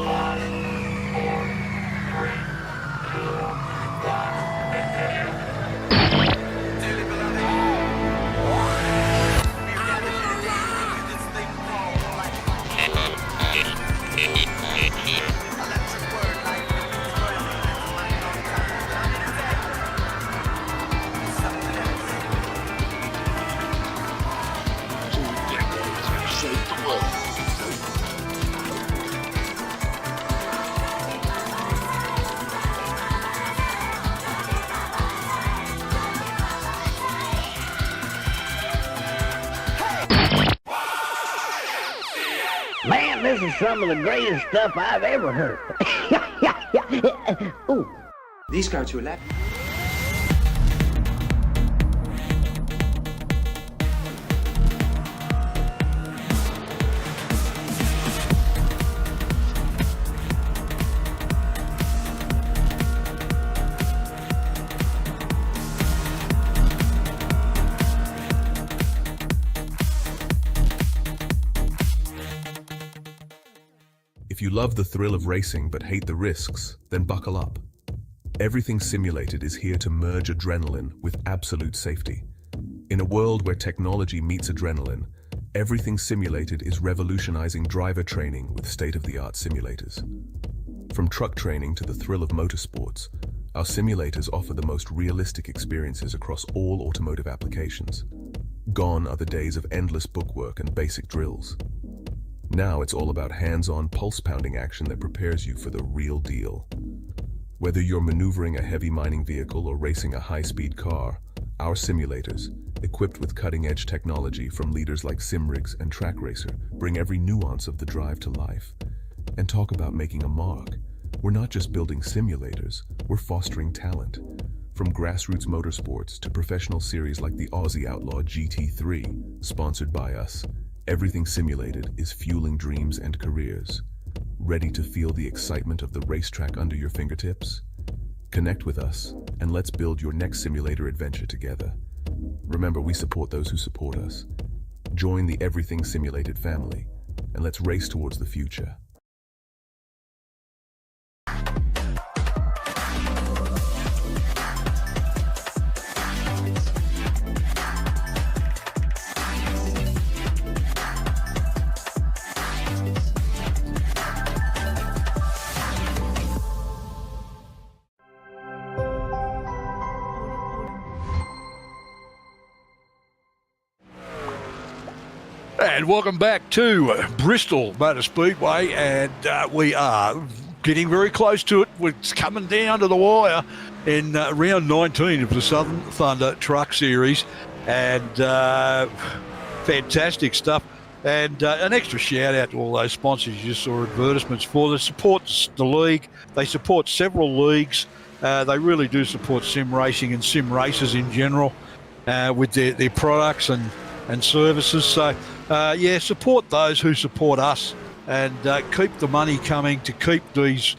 5, 4, 3, 2, 1, ignition. Man, this is some of the greatest stuff I've ever heard. Ooh. These go to 11. If you love the thrill of racing but hate the risks, then buckle up. Everything Simulated is here to merge adrenaline with absolute safety. In a world where technology meets adrenaline, everything simulated is revolutionizing driver training with state-of-the-art simulators. From truck training to the thrill of motorsports, our simulators offer the most realistic experiences across all automotive applications. Gone are the days of endless bookwork and basic drills. Now it's all about hands-on, pulse-pounding action that prepares you for the real deal. Whether you're maneuvering a heavy mining vehicle or racing a high-speed car, our simulators, equipped with cutting-edge technology from leaders like SimRigs and TrackRacer, bring every nuance of the drive to life. And talk about making a mark. We're not just building simulators, we're fostering talent. From grassroots motorsports to professional series like the Aussie Outlaw GT3, sponsored by us, everything simulated is fueling dreams and careers. Ready to feel the excitement of the racetrack under your fingertips? Connect with us, and let's build your next simulator adventure together. Remember, we support those who support us. Join the Everything Simulated family, and let's race towards the future. And welcome back to Bristol Motor Speedway, and we are getting very close to it. It's coming down to the wire in round 19 of the Southern Thunder Truck Series, and fantastic stuff. And an extra shout out to all those sponsors you just saw advertisements for. They support the league. They support several leagues. They really do support sim racing and sim racers in general with their products and services. So yeah, support those who support us, and keep the money coming to keep these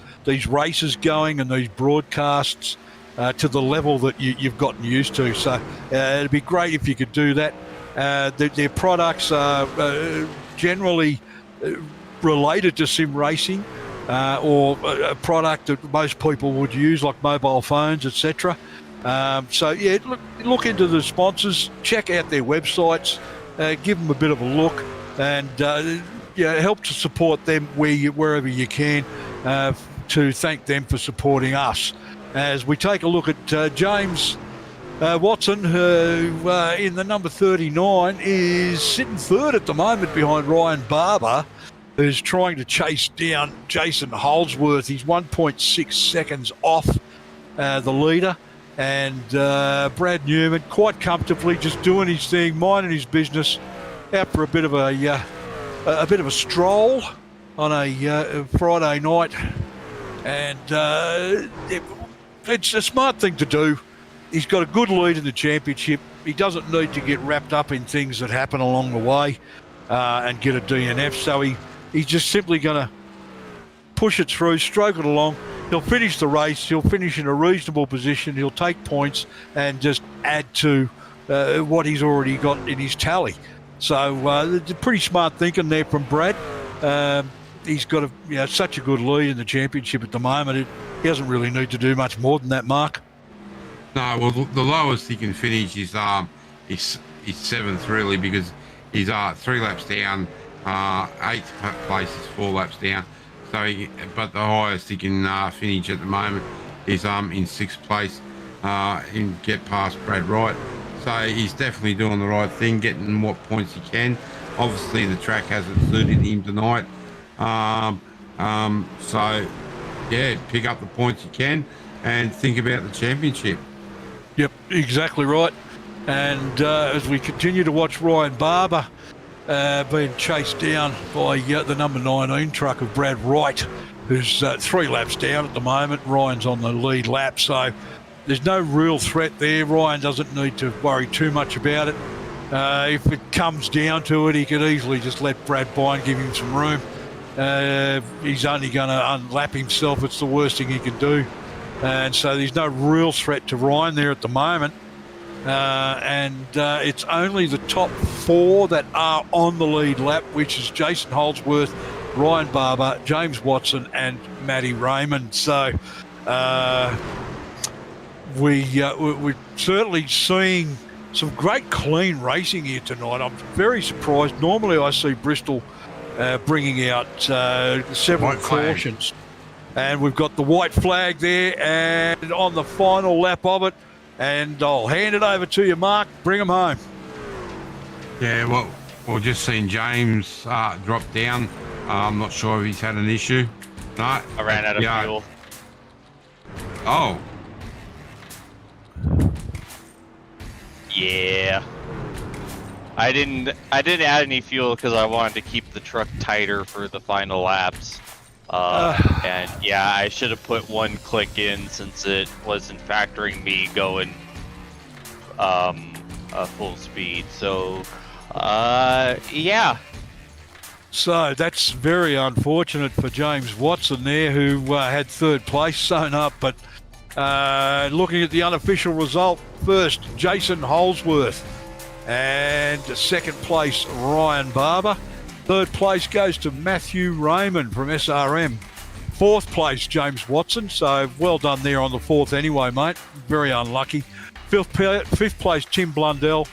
races going and these broadcasts to the level that you've gotten used to. So it'd be great if you could do that. Their products are generally related to sim racing or a product that most people would use, like mobile phones, etc. So yeah, look into the sponsors, check out their websites, give them a bit of a look, and help to support them wherever you can, to thank them for supporting us. As we take a look at James Watson, who in the number 39 is sitting third at the moment behind Ryan Barber, who's trying to chase down Jason Holdsworth. He's 1.6 seconds off the leader. And Brad Newman quite comfortably just doing his thing, minding his business, out for a bit of a stroll on a Friday night, and it's a smart thing to do. He's got a good lead in the championship. He doesn't need to get wrapped up in things that happen along the way and get a DNF. So he's just simply going to push it through, stroke it along. He'll finish the race. He'll finish in a reasonable position. He'll take points and just add to what he's already got in his tally. So it's a pretty smart thinking there from Brad. He's got such a good lead in the championship at the moment. He doesn't really need to do much more than that, Mark. No, well, the lowest he can finish is seventh, really, because he's 3 laps down. 8th place is 4 laps down. So, but the highest he can finish at the moment is in 6th place. He can get past Brad Wright. So he's definitely doing the right thing, getting what points he can. Obviously, the track hasn't suited him tonight. So, yeah, pick up the points you can and think about the championship. Yep, exactly right. And as we continue to watch Ryan Barber being chased down by the number 19 truck of Brad Wright, who's 3 laps down at the moment. Ryan's on the lead lap, so there's no real threat there. Ryan doesn't need to worry too much about it. If it comes down to it, he could easily just let Brad by and give him some room. He's only going to unlap himself. It's the worst thing he can do. And so there's no real threat to Ryan there at the moment. And it's only the top 4 that are on the lead lap, which is Jason Holdsworth, Ryan Barber, James Watson, and Matty Raymond. So we're certainly seeing some great clean racing here tonight. I'm very surprised. Normally I see Bristol bringing out several White flag. cautions. And we've got the white flag there and on the final lap of it. And I'll hand it over to you, Mark. Bring them home. Yeah, well, we're just seeing James drop down. I'm not sure if he's had an issue. No. I ran out of fuel. Oh, Yeah. I didn't add any fuel because I wanted to keep the truck tighter for the final laps. And yeah, I should have put one click in since it wasn't factoring me going full speed. So yeah. So that's very unfortunate for James Watson there, who had third place sewn up. But looking at the unofficial result first, Jason Holsworth. And second place, Ryan Barber. Third place goes to Matthew Raymond from SRM. Fourth place, James Watson. So well done there on the fourth anyway, mate. Very unlucky. Fifth place, Tim Blundell.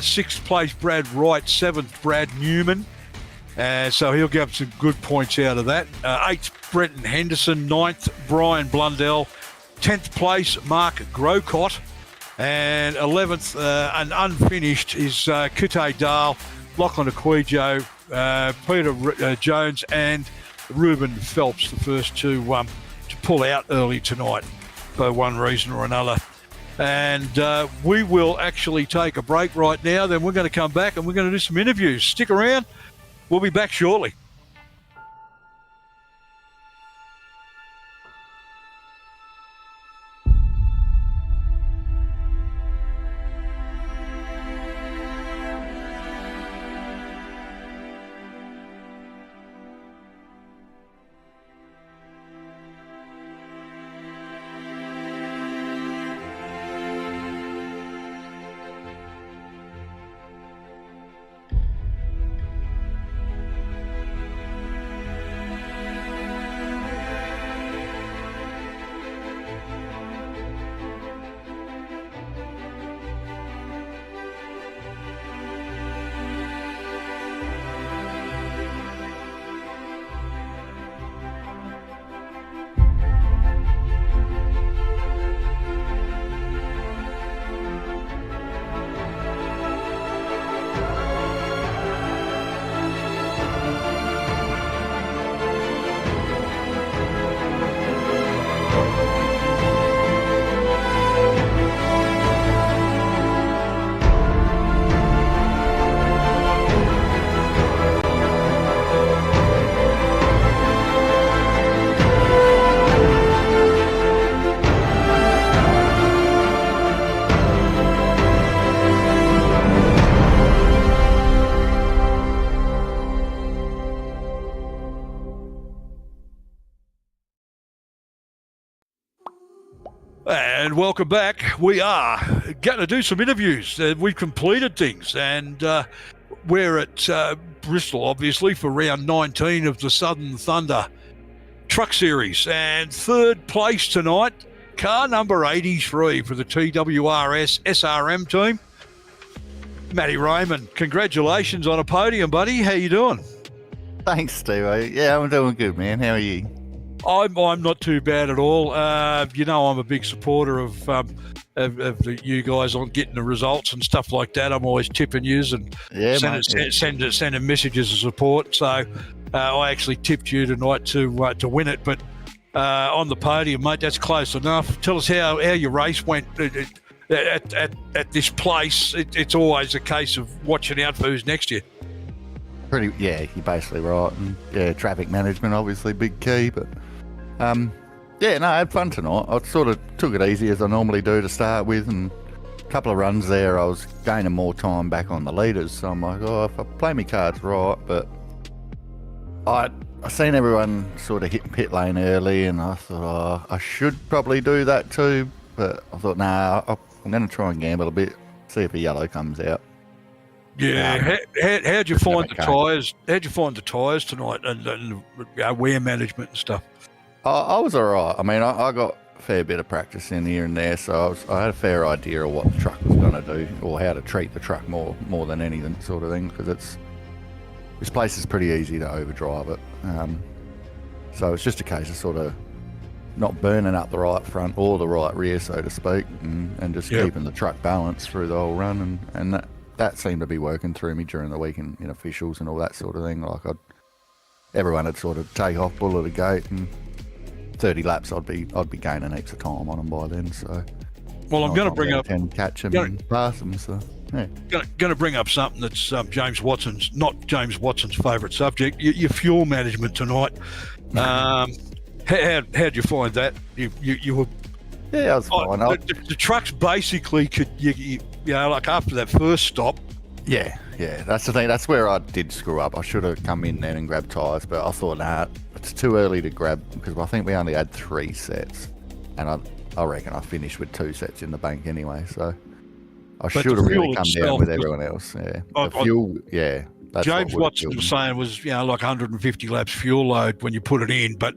Sixth place, Brad Wright. Seventh, Brad Newman. So he'll get some good points out of that. Eighth, Brenton Henderson. Ninth, Brian Blundell. 10th place, Mark Grocott. And 11th, and unfinished, is Kute Dahl, Lachlan Aquijo, Peter Jones and Ruben Phelps, the first two to pull out early tonight for one reason or another. And we will actually take a break right now. Then we're going to come back and we're going to do some interviews. Stick around. We'll be back shortly. And welcome back. We are going to do some interviews. We've completed things, and we're at Bristol, obviously, for round 19 of the Southern Thunder Truck Series. And third place tonight, car number 83 for the TWRS SRM team, Matty Raymond. Congratulations on a podium, buddy. How you doing? Thanks, Steve. Yeah, I'm doing good, man. How are you? I'm not too bad at all. You know, I'm a big supporter of you guys on getting the results and stuff like that. I'm always tipping yous and sending messages of support. So I actually tipped you tonight to win it. But on the podium, mate, that's close enough. Tell us how your race went at this place. It's always a case of watching out for who's next to you. Yeah, you're basically right. And yeah, traffic management, obviously, big key. But yeah, no, I had fun tonight. I sort of took it easy as I normally do to start with, and a couple of runs there, I was gaining more time back on the leaders. So I'm like, oh, if I play my cards right, but I seen everyone sort of hit pit lane early, and I thought, oh, I should probably do that too. But I thought, nah, I'm going to try and gamble a bit, see if a yellow comes out. Yeah, how'd you find the tyres? How'd you find the tyres tonight and wear management and stuff? I was all right. I mean, I got fair bit of practice in here and there, so I had a fair idea of what the truck was going to do, or how to treat the truck more than anything, sort of thing. Because this place is pretty easy to overdrive it, so it's just a case of sort of not burning up the right front or the right rear, so to speak, and just keeping the truck balanced through the whole run, and that seemed to be working through me during the week in officials and all that sort of thing. Like everyone would sort of take off bull at the gate, and 30 laps I'd be gaining heaps of time on them by then. So well, I'm going to bring up and catch them and pass them. So yeah. Going to bring up something that's not James Watson's favourite subject. Your fuel management tonight. How'd you find that? You were. Yeah, I was fine. The trucks basically could like after that first stop. Yeah, that's the thing. That's where I did screw up. I should have come in then and grabbed tyres, but I thought, nah, it's too early to grab, because I think we only had 3 sets, and I reckon I finished with 2 sets in the bank anyway. So I should have really come down with everyone else. Yeah, the fuel. Yeah, that's James Watson was saying was like 150 laps fuel load when you put it in, but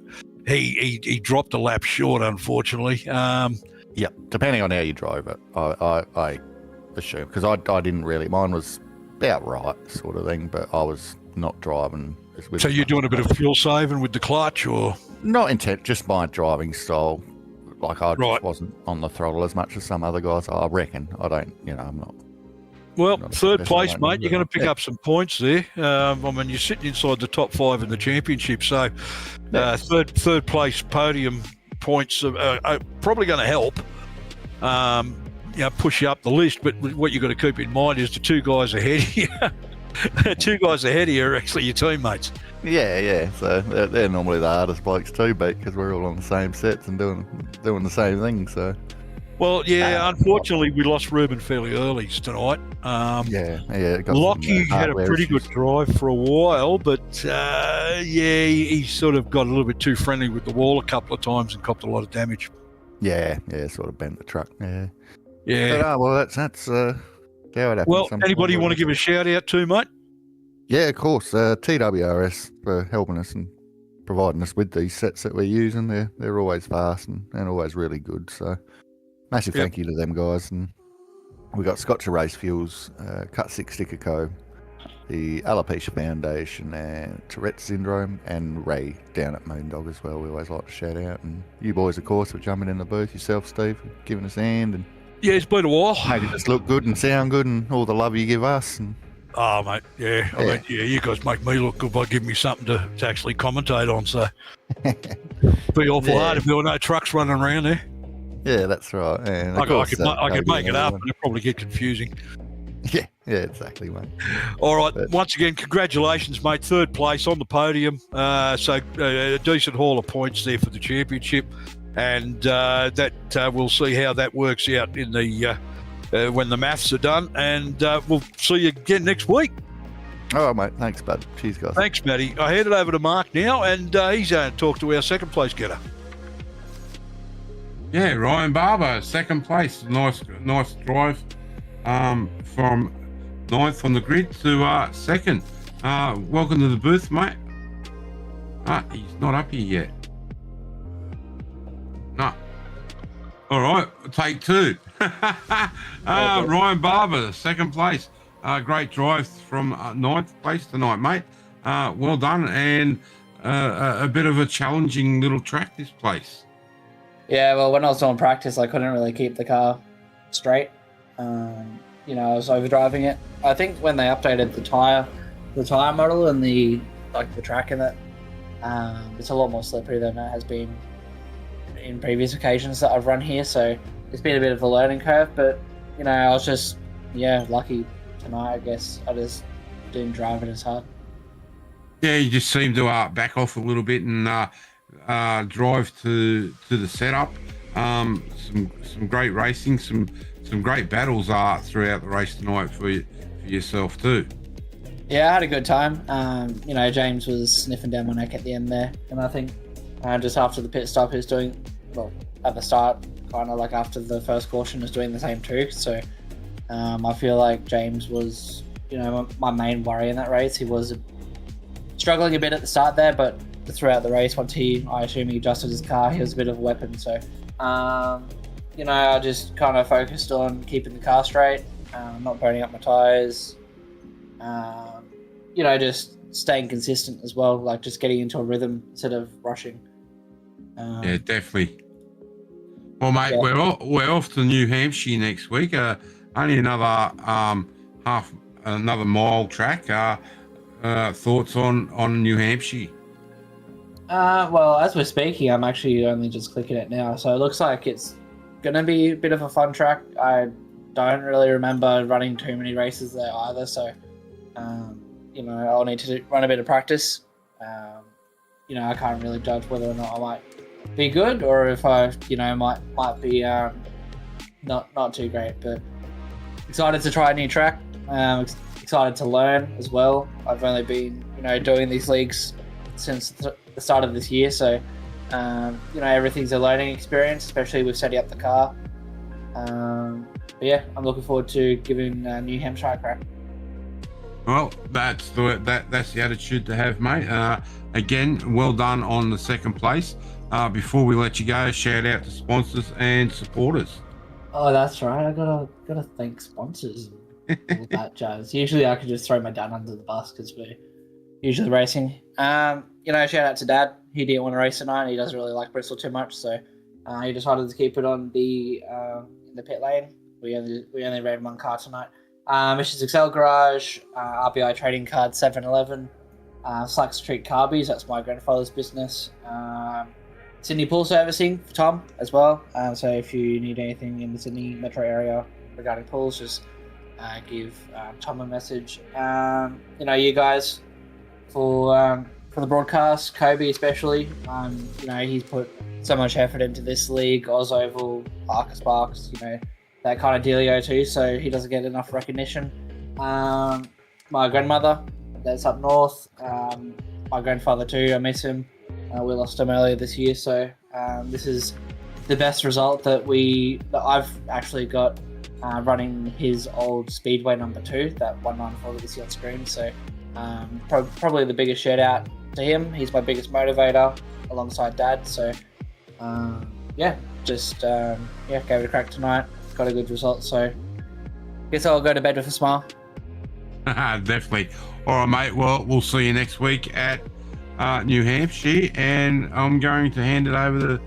he dropped a lap short, unfortunately. Yep, depending on how you drove it, I assume, because I didn't really. Mine was about right, sort of thing, but I was not driving. So you're doing a bit of fuel saving with the clutch, or not intent? Just my driving style. Like I just wasn't on the throttle as much as some other guys. I reckon. I don't. I'm not. Well, third place, mate. You're going to pick up some points there. I mean, you're sitting inside the top 5 in the championship, so third place podium points are probably going to help. Push you up the list. But what you've got to keep in mind is the 2 guys ahead of you. 2 guys ahead of you are actually your teammates. Yeah. So they're normally the hardest blokes to beat, because we're all on the same sets and doing the same thing. So. Well, unfortunately, we lost Ruben fairly early tonight. Lockie had a pretty good drive for a while, but he sort of got a little bit too friendly with the wall a couple of times and copped a lot of damage. Yeah, sort of bent the truck. Yeah. But, well, that's how it happens. Well, anybody you want to give a shout out to, mate? Yeah, of course. TWRS for helping us and providing us with these sets that we're using. They're always fast and always really good. So. Massive thank you to them guys. And we got Scotch Race Fuels, Cut 6 Sticker Co., the Alopecia Foundation, and Tourette's Syndrome, and Ray down at Moondog as well. We always like to shout out. And you boys, of course, for jumping in the booth. Yourself, Steve, for giving us a hand. And yeah, it's been a while. Make it just look good and sound good, and all the love you give us. And oh, mate, I mean, you guys make me look good by giving me something to actually commentate on. So be awful hard if there were no trucks running around there. Yeah, that's right. And I could make it up, and it'd probably get confusing. Yeah, exactly, mate. All right, once again, congratulations, mate. 3rd place on the podium. So a decent haul of points there for the championship, and we'll see how that works out in the when the maths are done, and we'll see you again next week. All right, mate. Thanks, bud. Cheers, guys. Thanks, Matty. I hand it over to Mark now, and he's going to talk to our 2nd place getter. Yeah, Ryan Barber, 2nd place. Nice drive from 9th on the grid to 2nd. Welcome to the booth, mate. He's not up here yet. No. All right, take 2. Ryan Barber, 2nd place. Great drive from 9th place tonight, mate. Well done, and a bit of a challenging little track, this place. Yeah, well, when I was doing practice, I couldn't really keep the car straight. I was overdriving it. I think when they updated the tire model and the track in it, it's a lot more slippery than it has been in previous occasions that I've run here. So it's been a bit of a learning curve, but I was just lucky tonight. I guess I just didn't drive it as hard. Yeah, you just seem to back off a little bit and drive to the setup. Some great racing, some great battles throughout the race tonight for yourself too. Yeah, I had a good time. James was sniffing down my neck at the end there, and I think just after the pit stop, he was doing at the start, kind of like after the first caution, was doing the same too. So I feel like James was, my main worry in that race. He was struggling a bit at the start there, but throughout the race, I assume he adjusted his car, he was a bit of a weapon. So You know, I just kind of focused on keeping the car straight, not burning up my tires. You know, just staying consistent as well, like just getting into a rhythm instead of rushing. Yeah, definitely. Well, mate, Yeah. we're off to New Hampshire next week. Only another another mile track. Thoughts on New Hampshire? Well, as we're speaking, I'm actually only just clicking it now, so it looks like it's gonna be a bit of a fun track. I don't really remember running too many races there either, so you know, I'll need to run a bit of practice. You know, I can't really judge whether or not I might be good or if I, you know, might be not too great. But excited to try a new track. Excited to learn as well. I've only been, you know, doing these leagues since the start of this year, so you know, everything's a learning experience, especially with setting up the car. But yeah, I'm looking forward to giving New Hampshire a crack. Well, that's the attitude to have, mate. Again, well done on the second place. Before we let you go, shout out to sponsors and supporters. Oh, that's right. I gotta thank sponsors and all that jazz. Usually, I could just throw my dad under the bus because we're usually racing. You know, shout out to Dad. He didn't want to race tonight. He doesn't really like Bristol too much, so he decided to keep it on the in the pit lane. We only ran one car tonight. Missions Excel Garage, RBI Trading Card 7-Eleven, Slack Street Carbies, that's my grandfather's business. Sydney Pool Servicing for Tom as well. So if you need anything in the Sydney metro area regarding pools, just give Tom a message. You know, you guys for the broadcast, Kobe especially. You know, he's put so much effort into this league, Oz Oval, Arca Sparks, you know, that kind of dealio too, so he doesn't get enough recognition. My grandmother, that's up north. My grandfather too, I miss him. We lost him earlier this year, so this is the best result that I've actually got running his old Speedway number 2, that 194 that we see on screen. So probably the biggest shout out to him. He's my biggest motivator alongside Dad. So yeah, just gave it a crack tonight. Got a good result, so guess I'll go to bed with a smile. Definitely. All right, mate. Well, we'll see you next week at New Hampshire, and I'm going to hand it over to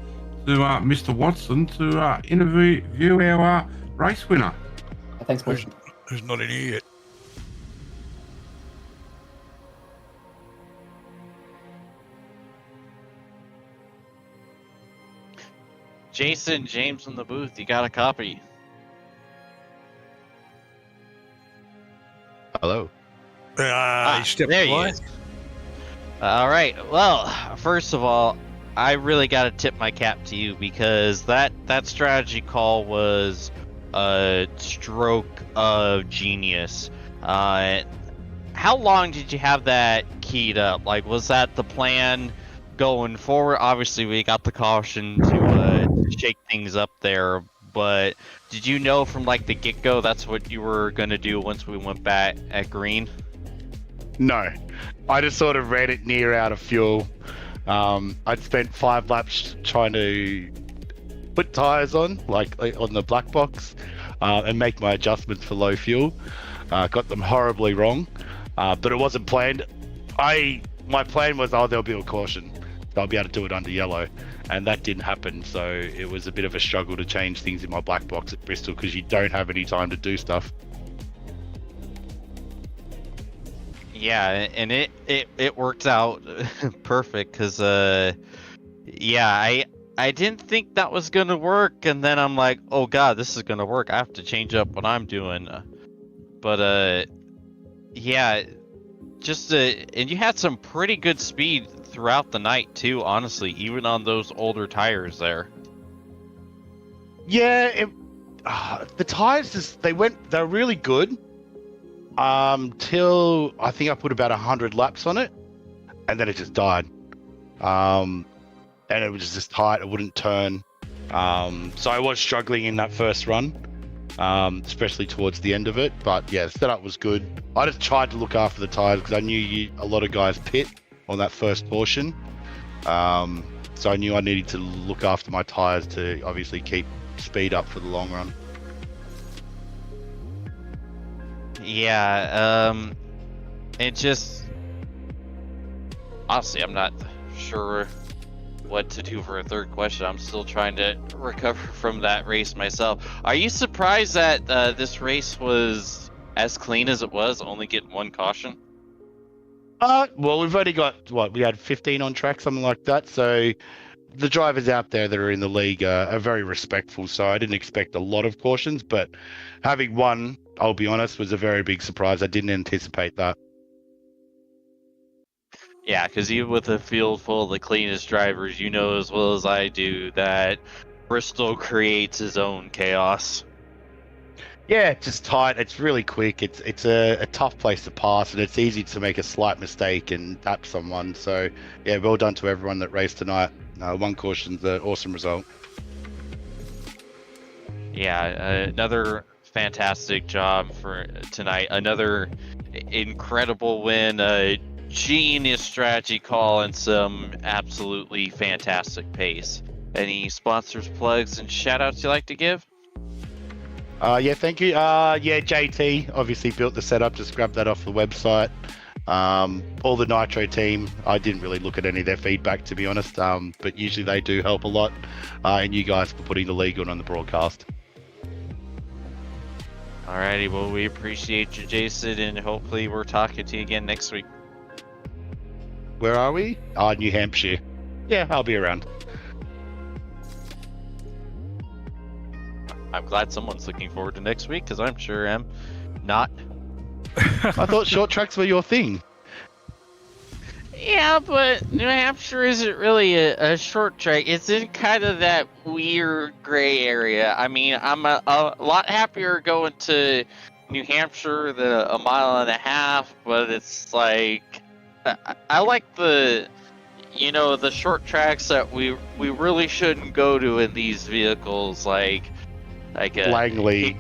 Mr. Watson to interview our race winner. Thanks, Bush. Who's not in here yet? Jason James in the booth. You got a copy? Hello. He stepped there away. he is. All right. Well, first of all, I really got to tip my cap to you because that strategy call was a stroke of genius. How long did you have that keyed up? Like, was that the plan going forward? Obviously, we got the caution to shake things up there, but did you know from like the get-go that's what you were going to do once we went back at green? No, I just sort of ran it near out of fuel. I'd spent 5 laps trying to put tires on, like on the black box, and make my adjustments for low fuel. Got them horribly wrong, but it wasn't planned. My plan was, there'll be a caution. I'll be able to do it under yellow, and that didn't happen. So it was a bit of a struggle to change things in my black box at Bristol because you don't have any time to do stuff. Yeah, and it worked out perfect because I didn't think that was gonna work, and then I'm like, oh god, this is gonna work. I have to change up what I'm doing, but yeah, just and you had some pretty good speed throughout the night too, honestly, even on those older tires there. Yeah, the tires they're really good. Till I think I put about 100 laps on it, and then it just died. And it was just tight; it wouldn't turn. So I was struggling in that first run, especially towards the end of it. But yeah, the setup was good. I just tried to look after the tires because I knew a lot of guys pit on that first portion. So I knew I needed to look after my tyres to obviously keep speed up for the long run. Yeah, it just honestly, I'm not sure what to do for a third question. I'm still trying to recover from that race myself. Are you surprised that this race was as clean as it was, only getting one caution? Well, we've only got we had 15 on track, something like that. So the drivers out there that are in the league are very respectful. So I didn't expect a lot of cautions, but having one, I'll be honest, was a very big surprise. I didn't anticipate that. Yeah, because even with a field full of the cleanest drivers, you know as well as I do that Bristol creates his own chaos. Yeah, it's just tight. It's really quick. It's a tough place to pass, and it's easy to make a slight mistake and tap someone. So, yeah, well done to everyone that raced tonight. One caution's an awesome result. Yeah, another fantastic job for tonight. Another incredible win. Genius strategy call and some absolutely fantastic pace. Any sponsors, plugs, and shout-outs you'd like to give? Yeah, thank you. Yeah, JT obviously built the setup. Just grabbed that off the website. All the Nitro team, I didn't really look at any of their feedback, to be honest, but usually they do help a lot. And you guys for putting the league on the broadcast. Alrighty, well, we appreciate you, Jason, and hopefully we're talking to you again next week. Where are we? New Hampshire. Yeah, I'll be around. I'm glad someone's looking forward to next week, because I'm sure am not. I thought short tracks were your thing. Yeah, but New Hampshire isn't really a short track. It's in kind of that weird gray area. I mean, I'm a lot happier going to New Hampshire than a mile and a half, but it's like I like the short tracks that we really shouldn't go to in these vehicles, like Langley.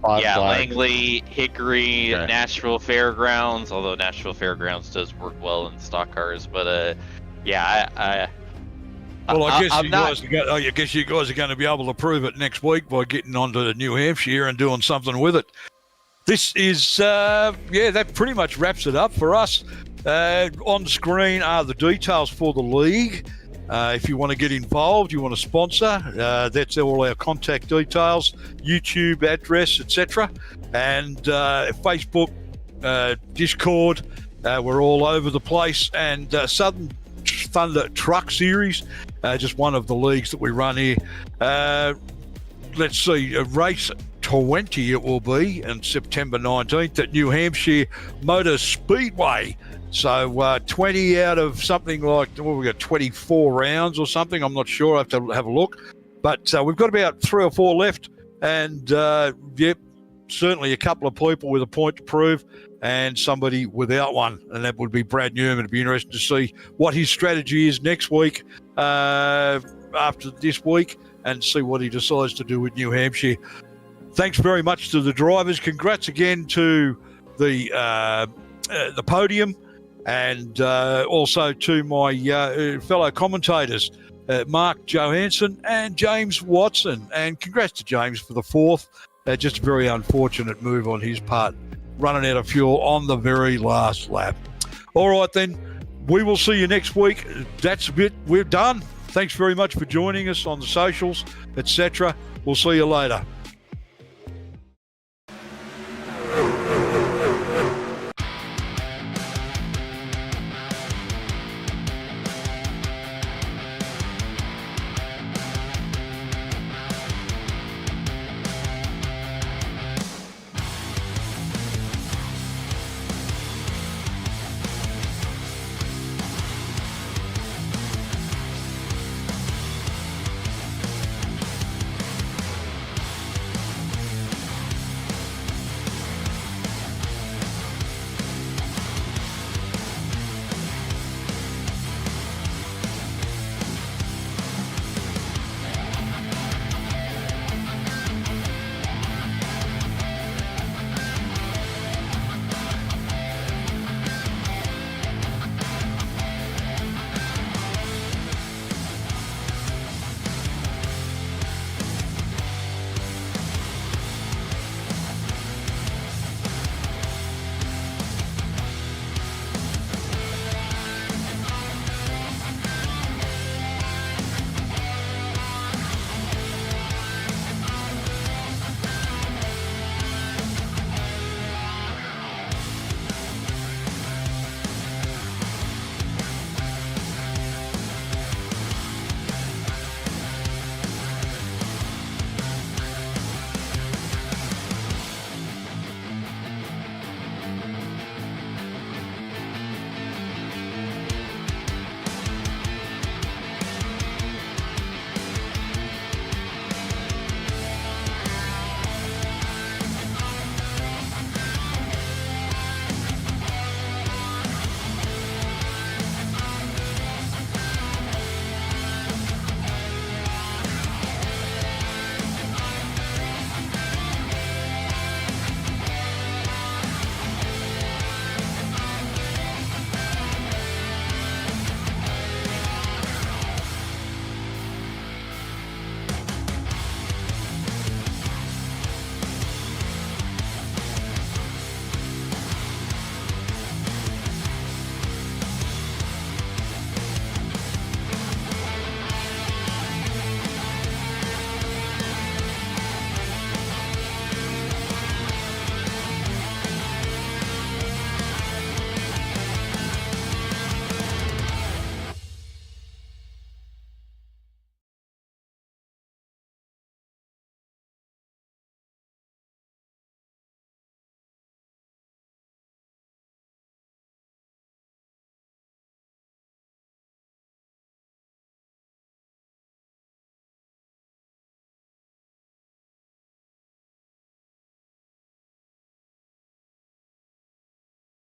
Langley, Hickory, okay. Nashville Fairgrounds. Although Nashville Fairgrounds does work well in stock cars, but I guess you guys are going to be able to prove it next week by getting onto New Hampshire and doing something with it. This is that pretty much wraps it up for us. On screen are the details for the league. If you want to get involved, you want to sponsor, that's all our contact details, YouTube address, etc. And Facebook, Discord, we're all over the place. And Southern Thunder Truck Series, just one of the leagues that we run here. Let's see, race 20 it will be on September 19th at New Hampshire Motor Speedway. So 20 out of something like, we got 24 rounds or something. I'm not sure. I have to have a look. But we've got about 3 or 4 left. And, certainly a couple of people with a point to prove and somebody without one. And that would be Brad Newman. It'd be interesting to see what his strategy is next week after this week and see what he decides to do with New Hampshire. Thanks very much to the drivers. Congrats again to the podium. And also to my fellow commentators, Mark Johansson and James Watson. And congrats to James for the 4th. Just a very unfortunate move on his part, running out of fuel on the very last lap. All right, then. We will see you next week. That's it. We're done. Thanks very much for joining us on the socials, etc. We'll see you later.